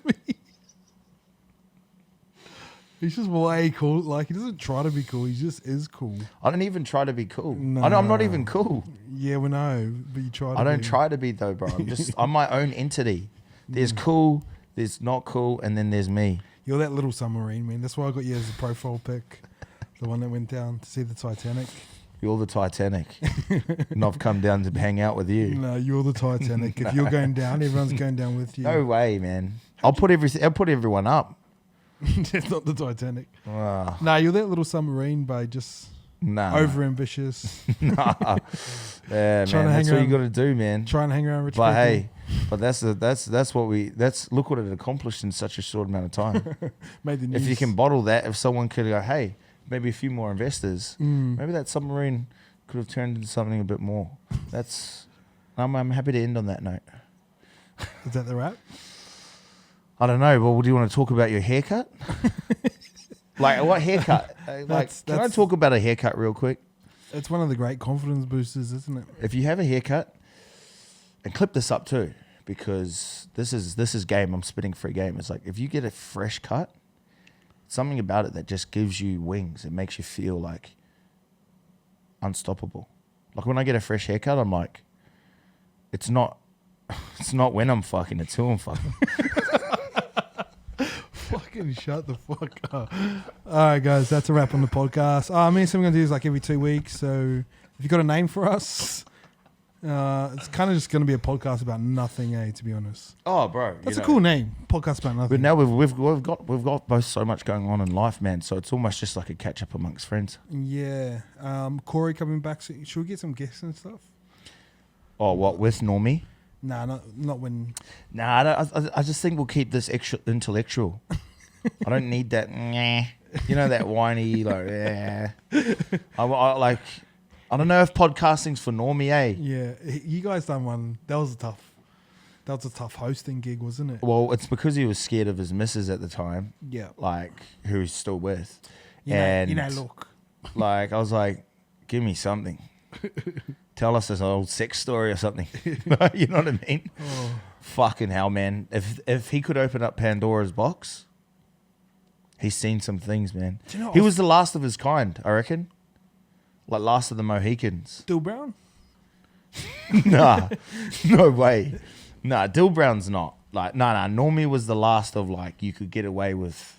S2: He's just way cool. Like he doesn't try to be cool. He just is cool.
S1: I don't even try to be cool.
S2: No.
S1: I'm not even cool.
S2: Yeah, we know, but you try.
S1: I don't try to be though, bro. I'm my own entity. There's cool, there's not cool, and then there's me.
S2: You're that little submarine, man. That's why I got you as a profile pic. The one that went down to see the Titanic.
S1: You're the Titanic, and I've come down to hang out with you.
S2: No, you're the Titanic. If you're going down, everyone's going down with you.
S1: No way, man. I'll put everyone up.
S2: It's not the Titanic.
S1: Ah,
S2: No, you're that little submarine, by just
S1: nah.
S2: over ambitious.
S1: Nah. Yeah,
S2: Trying
S1: man.
S2: to
S1: That's
S2: hang
S1: what you got
S2: around-
S1: to do, man.
S2: Try and hang around rich
S1: But
S2: people.
S1: hey, look what it accomplished in such a short amount of time.
S2: Made the news.
S1: If you can bottle that, if someone could go, hey, maybe a few more investors, maybe that submarine could have turned into something a bit more. I'm happy to end on that note.
S2: Is that the wrap?
S1: I don't know, but do you want to talk about your haircut? Like, what haircut? Can I
S2: That's-
S1: talk about a haircut real quick?
S2: It's one of the great confidence boosters, isn't it?
S1: If you have a haircut, and clip this up too, because this is game. I'm spitting free game. It's like if you get a fresh cut, something about it that just gives you wings. It makes you feel like unstoppable. Like when I get a fresh haircut, I'm like, it's not when I'm fucking, it's who I'm fucking.
S2: Fucking shut the fuck up. All right, guys, that's a wrap on the podcast. Me and Sam are going to do this like every 2 weeks. So if you got a name for us, it's kind of just going to be a podcast about nothing, to be honest.
S1: Oh, bro,
S2: That's a cool name. Podcast about nothing.
S1: But now we've got both so much going on in life, man. So it's almost just like a catch up amongst friends.
S2: Yeah. Corey coming back. So should we get some guests and stuff?
S1: Oh, what with Normie?
S2: Nah, not when.
S1: Nah, I just think we'll keep this extra intellectual. I don't need that. You know that whiny like. Yeah. I don't know if podcasting's for Normie, eh?
S2: Yeah, you guys done one. That was a tough hosting gig, wasn't it?
S1: Well, it's because he was scared of his missus at the time,
S2: Yeah.
S1: like who he's still with,
S2: You
S1: and
S2: know, look.
S1: like I was like, give me something. Tell us this old sex story or something. You know what I mean?
S2: Oh.
S1: Fucking hell, man. If he could open up Pandora's box, he's seen some things, man.
S2: Do you know
S1: He was the last of his kind, I reckon. Like last of the Mohicans.
S2: Dill Brown?
S1: Nah, no way. Nah, Dill Brown's not. Like, nah. Normie was the last of like you could get away with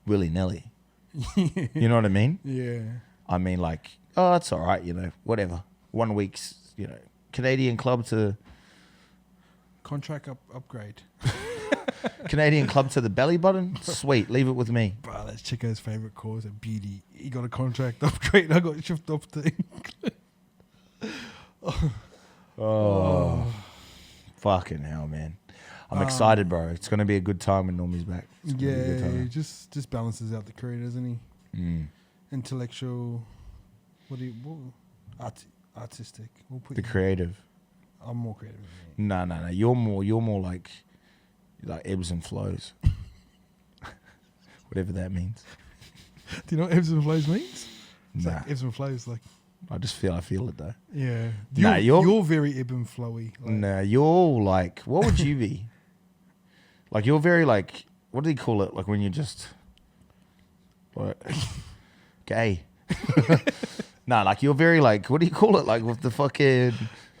S1: willy-nilly. You know what I mean?
S2: Yeah.
S1: I mean, like, oh, it's all right, whatever. 1 week's, Canadian club to
S2: Contract upgrade.
S1: Canadian club to the belly button. Sweet, leave it with me.
S2: Bro, that's Chico's favourite cause at beauty. He got a contract upgrade. I got shift up to England.
S1: Oh, fucking hell, man. I'm excited, bro. It's going to be a good time when Normie's back. It's gonna be a good
S2: Yeah,
S1: time.
S2: just balances out the career, doesn't he?
S1: Mm.
S2: Intellectual. Artistic. We'll put
S1: The
S2: you-
S1: creative.
S2: I'm more creative than you.
S1: No. You're more like ebbs and flows. Whatever that means.
S2: Do you know what ebbs and flows means? It's
S1: Nah.
S2: like ebbs and flows, like,
S1: I feel it though.
S2: yeah.
S1: Nah,
S2: you're very ebb and flowy. Like,
S1: Nah, you're like, what would you be? Like, you're very like, what do you call it? Like when you're just, like, gay. Nah, like you're very like, what do you call it? Like with the fucking,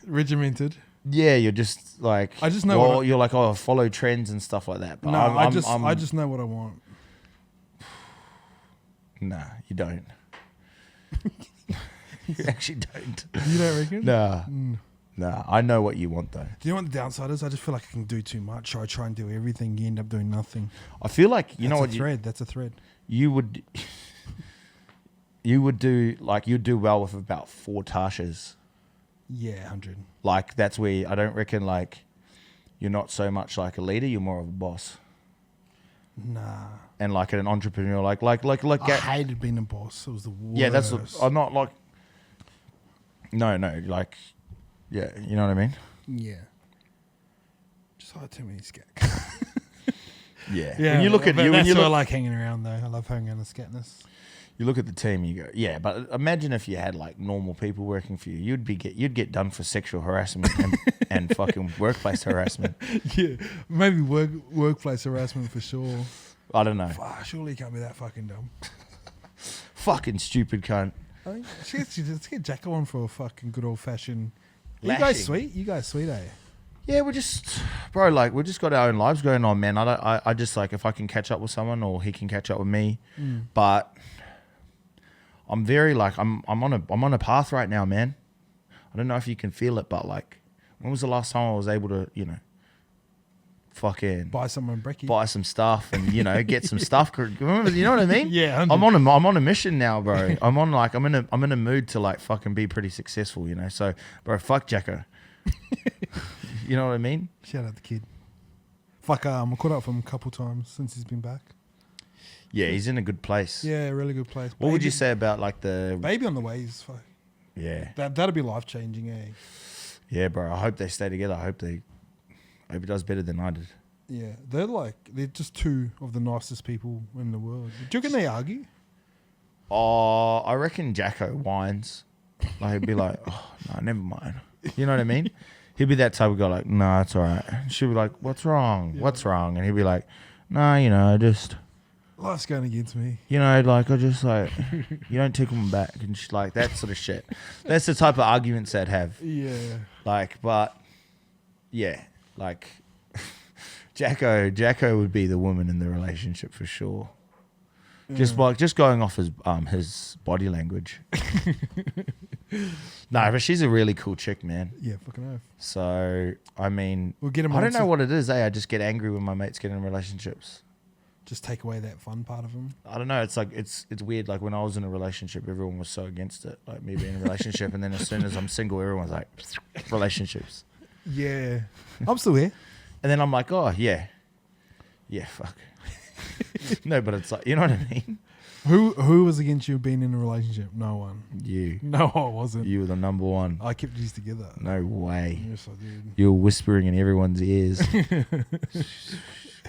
S2: regimented.
S1: yeah, you're just like,
S2: I just know
S1: well,
S2: what I-
S1: you're like, oh, follow trends and stuff like that. But
S2: No,
S1: I'm,
S2: I just know what I want.
S1: nah, you don't. You actually don't.
S2: You don't reckon?
S1: Nah,
S2: Mm.
S1: nah, I know what you want though.
S2: Do you know what the downside is? I just feel like I can do too much. I try and do everything. You end up doing nothing.
S1: I feel like, you know
S2: That's
S1: what,
S2: a thread. That's a thread.
S1: you would do, like, you'd do well with about 4 Tashas.
S2: Yeah, 100.
S1: Like, that's where I don't reckon, like, you're not so much like a leader, you're more of a boss.
S2: Nah.
S1: And like an entrepreneur, like
S2: I hated being a boss. It was the worst.
S1: yeah, that's, I'm not like, no, like, yeah, you know what I mean?
S2: Yeah. Just hired too many scat.
S1: Yeah.
S2: Yeah.
S1: When you look at
S2: but
S1: you, when
S2: that's
S1: you
S2: why I
S1: look,
S2: like hanging around though. I love hanging around the scatness.
S1: you look at the team, you go, yeah, but imagine if you had like normal people working for you, you'd get done for sexual harassment and fucking workplace harassment.
S2: Yeah. Maybe workplace harassment for sure.
S1: I don't know.
S2: Surely you can't be that fucking dumb.
S1: Fucking stupid cunt.
S2: I mean, let's get Jacko on for a fucking good old fashioned. You guys
S1: Lashing.
S2: sweet? You guys sweet, eh?
S1: Yeah, we just got our own lives going on, man. I just like if I can catch up with someone or he can catch up with me, but I'm very like I'm on a path right now, man. I don't know if you can feel it, but like, when was the last time I was able to, fucking
S2: Buy someone brekkie.
S1: buy some stuff and get some stuff? Remember, you know what I mean?
S2: Yeah,
S1: I'm on a mission now, bro. I'm in a mood to like fucking be pretty successful, So, bro, fuck Jacko. You know what I mean?
S2: Shout out the kid. Fuck, I caught up with him a couple times since he's been back.
S1: Yeah, he's in a good place.
S2: Yeah, really good place.
S1: What would you say about like the?
S2: Baby on the way is fuck.
S1: Yeah,
S2: That'd be life changing, eh?
S1: yeah, bro. I hope they stay together. I hope he does better than I did.
S2: Yeah, they're just two of the nicest people in the world. Do you reckon they argue?
S1: Oh, I reckon Jacko whines. Like he'd be like, oh no, never mind. You know what I mean? He'd be that type of guy like, no, it's all right. She'd be like, what's wrong?
S2: Yeah.
S1: What's wrong? And he'd be like, no, you know, just,
S2: Life's going against me.
S1: you know, like I just like, you don't tickle me back and like that sort of shit. That's the type of arguments they'd have.
S2: Yeah.
S1: Like, but yeah, like Jacko would be the woman in the relationship for sure. Just going off his body language. No, but she's a really cool chick, man.
S2: Yeah, fucking oath.
S1: So I mean,
S2: We'll get him.
S1: I don't know what it is. I just get angry when my mates get in relationships.
S2: Just take away that fun part of him.
S1: I don't know. It's like it's weird. Like when I was in a relationship, everyone was so against it. Like me being in a relationship, and then as soon as I'm single, everyone's like relationships.
S2: Yeah, I'm still here.
S1: And then I'm like, oh yeah, fuck. No, but it's like, you know what I mean.
S2: Who was against you being in a relationship? No one.
S1: You
S2: No, I wasn't.
S1: were the number one.
S2: I kept these together.
S1: No way.
S2: Yes, I did.
S1: You were whispering in everyone's ears.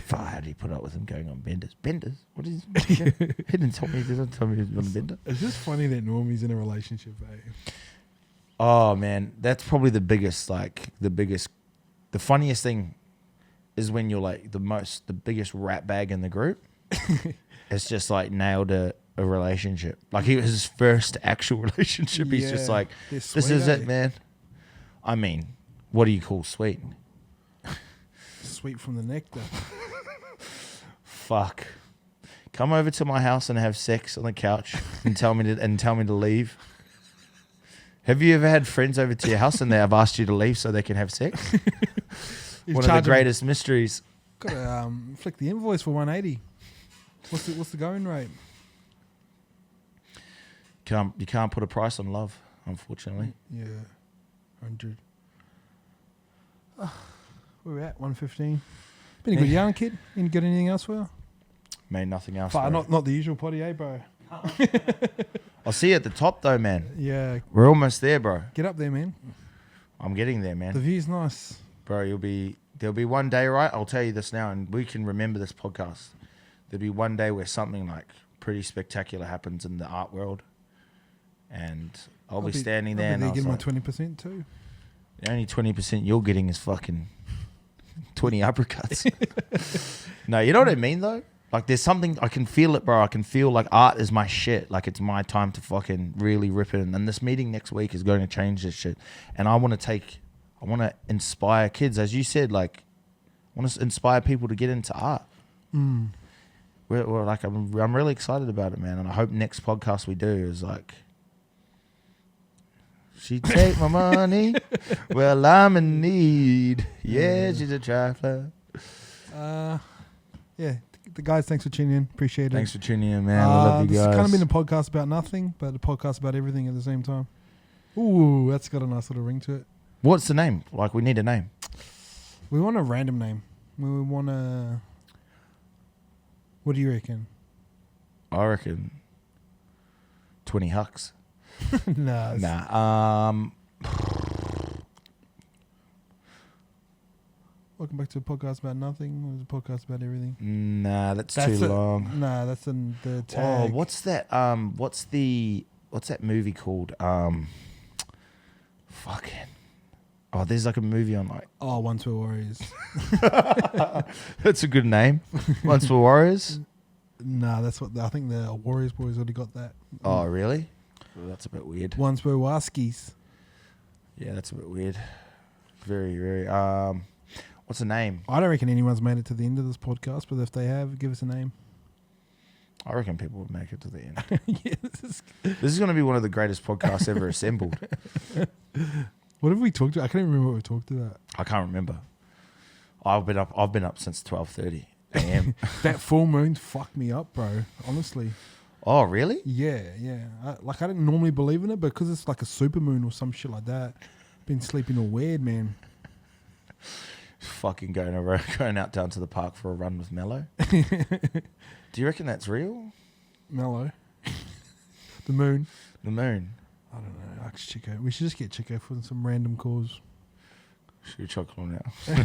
S1: Fuck, how did he put up with him going on benders? Benders? What is? He didn't tell me. He didn't tell me he was on a bender.
S2: It's just funny that Normie's in a relationship, eh?
S1: Oh man, that's probably the biggest. The funniest thing is when you're like the biggest rat bag in the group. It's just like nailed a relationship. Like his first actual relationship. He's just
S2: Yeah.
S1: like,
S2: They're
S1: this
S2: sweet,
S1: is
S2: eh?
S1: it, man. I mean, what do you call sweet?
S2: Sweet from the nectar.
S1: Fuck. Come over to my house and have sex on the couch and tell me to leave. Have you ever had friends over to your house and they have asked you to leave so they can have sex? One of the greatest mysteries.
S2: Got to flick the invoice for 180. What's the going rate?
S1: You can't put a price on love, unfortunately.
S2: Yeah, 100. Where we at? 115. Been a good yarn, kid. You got anything else for you?
S1: Made nothing else.
S2: Far,
S1: bro.
S2: not the usual potty, eh, bro?
S1: I'll see you at the top though, man.
S2: Yeah,
S1: We're almost there, bro.
S2: get up there, man.
S1: I'm getting there,
S2: The
S1: man.
S2: view's nice.
S1: Bro, there'll be one day, right? I'll tell you this now, and we can remember this podcast. There'll be one day where something like pretty spectacular happens in the art world, and I'll be standing there and
S2: I'll
S1: I'll
S2: be
S1: be
S2: getting my
S1: like,
S2: 20% too.
S1: the only 20% you're getting is fucking 20 uppercuts. No, you know what I mean though? Like there's something, I can feel it, bro. I can feel like art is my shit. Like it's my time to fucking really rip it. And this meeting next week is going to change this shit. And I want to inspire kids. As you said, like, I want to inspire people to get into art.
S2: Mm.
S1: We're like, I'm really excited about it, man. And I hope next podcast we do is like, she take my money. Well, I'm in need. Yeah, she's a trifler.
S2: Yeah, the guys, thanks for tuning in. Appreciate it.
S1: Thanks for tuning in, man. We love you
S2: This
S1: guys.
S2: has kind of been a podcast about nothing, but a podcast about everything at the same time. Ooh, that's got a nice little ring to it.
S1: What's the name? Like, we need a name.
S2: We want a random name. We want a... What do you reckon?
S1: I reckon 20 Hucks.
S2: Nah.
S1: Nah.
S2: Welcome back to a podcast about nothing. It's a podcast about everything.
S1: Nah, that's too long.
S2: Nah, that's in the
S1: Oh,
S2: tag.
S1: what's that? What's that movie called? Fucking. Oh, there's like a movie on like.
S2: Oh, Once We're Warriors.
S1: That's a good name. Once for Warriors.
S2: Nah, that's what I think the Warriors boys already got that.
S1: Oh, really? Well, that's a bit weird.
S2: Once We're Waskies.
S1: Yeah, that's a bit weird. Very, very. What's the name?
S2: I don't reckon anyone's made it to the end of this podcast, but if they have, give us a name.
S1: I reckon people would make it to the end.
S2: Yeah,
S1: This is going to be one of the greatest podcasts ever assembled.
S2: what have we talked about? I can't even remember what we talked about.
S1: I can't remember. I've been up since 12:30 a.m.
S2: That full moon fucked me up, bro. Honestly.
S1: Oh, really?
S2: Yeah. I didn't normally believe in it, but because it's like a super moon or some shit like that, been sleeping all weird, man.
S1: Fucking going out down to the park for a run with Mello. Do you reckon that's real?
S2: Mellow. The moon.
S1: The moon.
S2: I don't know. Ask Chico. We should just get Chico for some random cause.
S1: Should we chuckle now?
S2: Do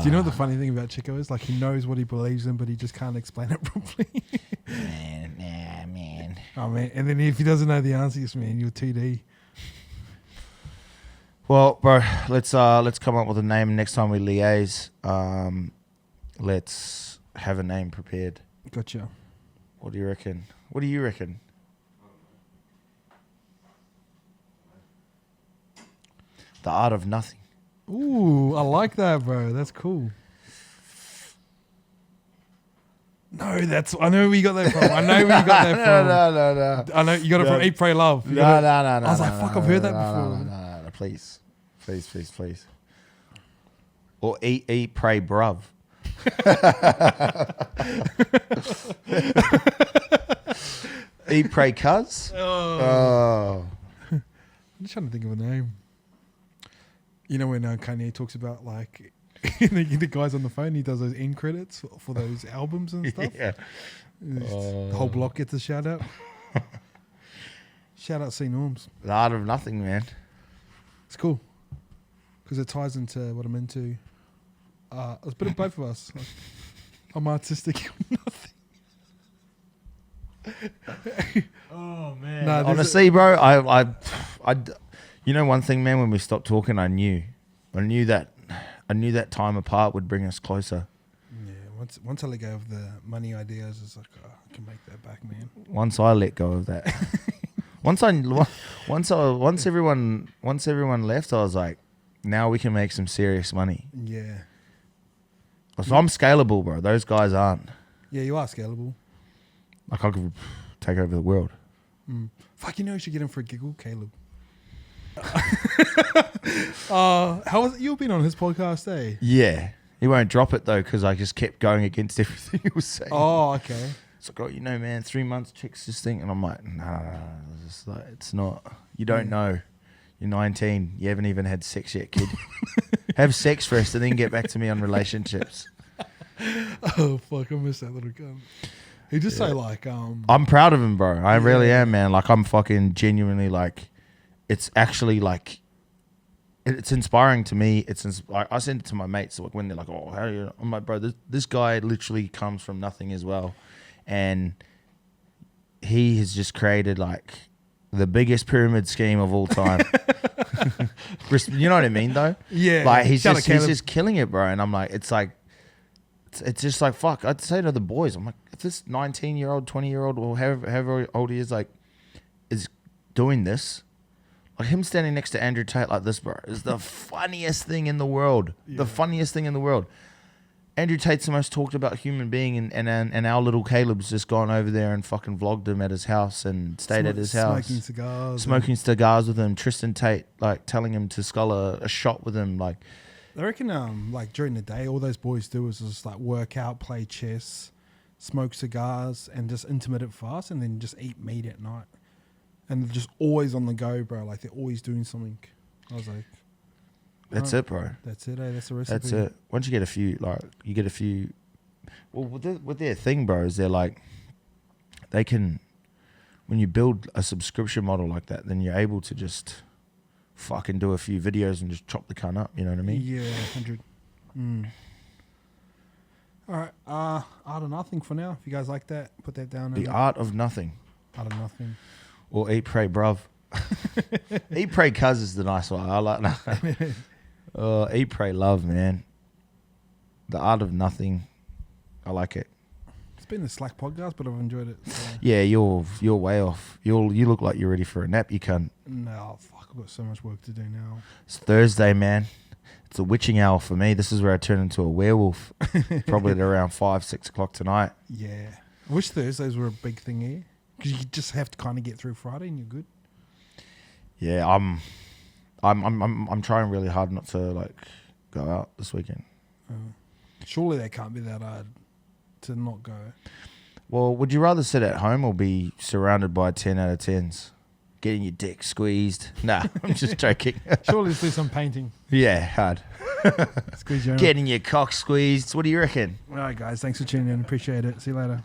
S2: you know what the funny thing about Chico is? Like, he knows what he believes in, but he just can't explain it properly.
S1: Man,
S2: Oh man! And then if he doesn't know the answers, man, you're TD.
S1: Well, bro, let's come up with a name next time we liaise. Let's have a name prepared.
S2: Gotcha.
S1: What do you reckon? What do you reckon? The art of nothing.
S2: Ooh, I like that, bro. That's cool. No, I know where you got that from. I know where you got that from.
S1: No.
S2: I know you got it from Eat, Pray, Love. You
S1: No.
S2: got it-
S1: I
S2: was like, fuck, I've heard that before.
S1: No, please. Or eat, pray, bruv. Eat, pray, cuz. Oh.
S2: I'm just trying to think of a name. You know when Kanye talks about like the guys on the phone, he does those end credits for those albums and stuff.
S1: Yeah.
S2: The whole block gets a shout out. Shout out C Norms.
S1: The art of nothing, man.
S2: It's cool because it ties into what I'm into. It's a bit of both of us. Like, I'm artistic, you're nothing.
S3: Oh man.
S2: Nah, there's
S1: Honestly, bro, I, you know, one thing, man. When we stopped talking, I knew that time apart would bring us closer.
S2: Yeah, once I let go of the money ideas, it's like I can make that back, man.
S1: Once I let go of that, once everyone left, I was like, now we can make some serious money.
S2: Yeah,
S1: So I'm scalable, bro. Those guys aren't.
S2: yeah, you are scalable.
S1: Like I could take over the world.
S2: Fuck, you know you should get him for a giggle, Caleb. How was it? You've been on his podcast, eh?
S1: Yeah, he won't drop it though because I just kept going against everything he was saying.
S2: Oh, okay.
S1: It's like, oh, you know, man, 3 months chicks this thing, and I'm like, no. It's like, it's not. You don't know. You're 19. You haven't even had sex yet, kid. Have sex first, and then get back to me on relationships.
S2: Oh fuck, I missed that little gun. He just say like,
S1: I'm proud of him, bro. I really am, man. Like, I'm fucking genuinely like, it's actually like, it's inspiring to me. Like, I send it to my mates like when they're like, oh, how are you? I'm like, bro, this guy literally comes from nothing as well, and he has just created like the biggest pyramid scheme of all time. You know what I mean, though?
S2: yeah,
S1: Like he's
S2: shout out Caleb.
S1: just killing it, bro. And I'm like, it's like, it's just like, fuck. I'd say to the boys, I'm like, if this 19-year-old, 20-year-old, or however old he is, like, is doing this, like him standing next to Andrew Tate like this, bro, is the funniest thing in the world. The funniest thing in the world. Andrew Tate's the most talked about human being, and our little Caleb's just gone over there and fucking vlogged him at his house and stayed at his house.
S2: Smoking
S1: Cigars with him. Tristan Tate, like, telling him to scull a shot with him, like.
S2: I reckon, like during the day, all those boys do is just like work out, play chess, smoke cigars, and just intermittent fast, and then just eat meat at night. And they're just always on the go, bro. Like they're always doing something. I was like,
S1: That's it, bro.
S2: that's it, eh? That's the recipe.
S1: That's it. Once you get a few, well, with their thing, bro, is they're like, they can, when you build a subscription model like that, then you're able to just fucking do a few videos and just chop the cunt up. You know what I mean?
S2: Yeah, 100. All right. Art of Nothing for now. If you guys like that, put that down.
S1: The art of nothing.
S2: Art of Nothing.
S1: Or eat, pray, bruv. Eat, pray, cuz is the nice one. I like that. Eat, pray, love, man. The art of nothing. I like it.
S2: It's been a slack podcast, but I've enjoyed it. So.
S1: Yeah, you're way off. You look like you're ready for a nap. You cunt.
S2: No, fuck. I've got so much work to do now.
S1: It's Thursday, man. It's a witching hour for me. This is where I turn into a werewolf. Probably at around 5, 6 o'clock tonight.
S2: Yeah. I wish Thursdays were a big thing here. Because you just have to kind of get through Friday and you're good.
S1: Yeah, I'm trying really hard not to like go out this weekend.
S2: Surely that can't be that hard to not go.
S1: Well, would you rather sit at home or be surrounded by 10 out of 10s? Getting your dick squeezed? Nah, I'm just joking.
S2: Surely let's do some painting.
S1: Yeah, hard.
S2: Squeeze your own.
S1: Getting your cock squeezed. What do you reckon?
S2: All right, guys. Thanks for tuning in. Appreciate it. See you later.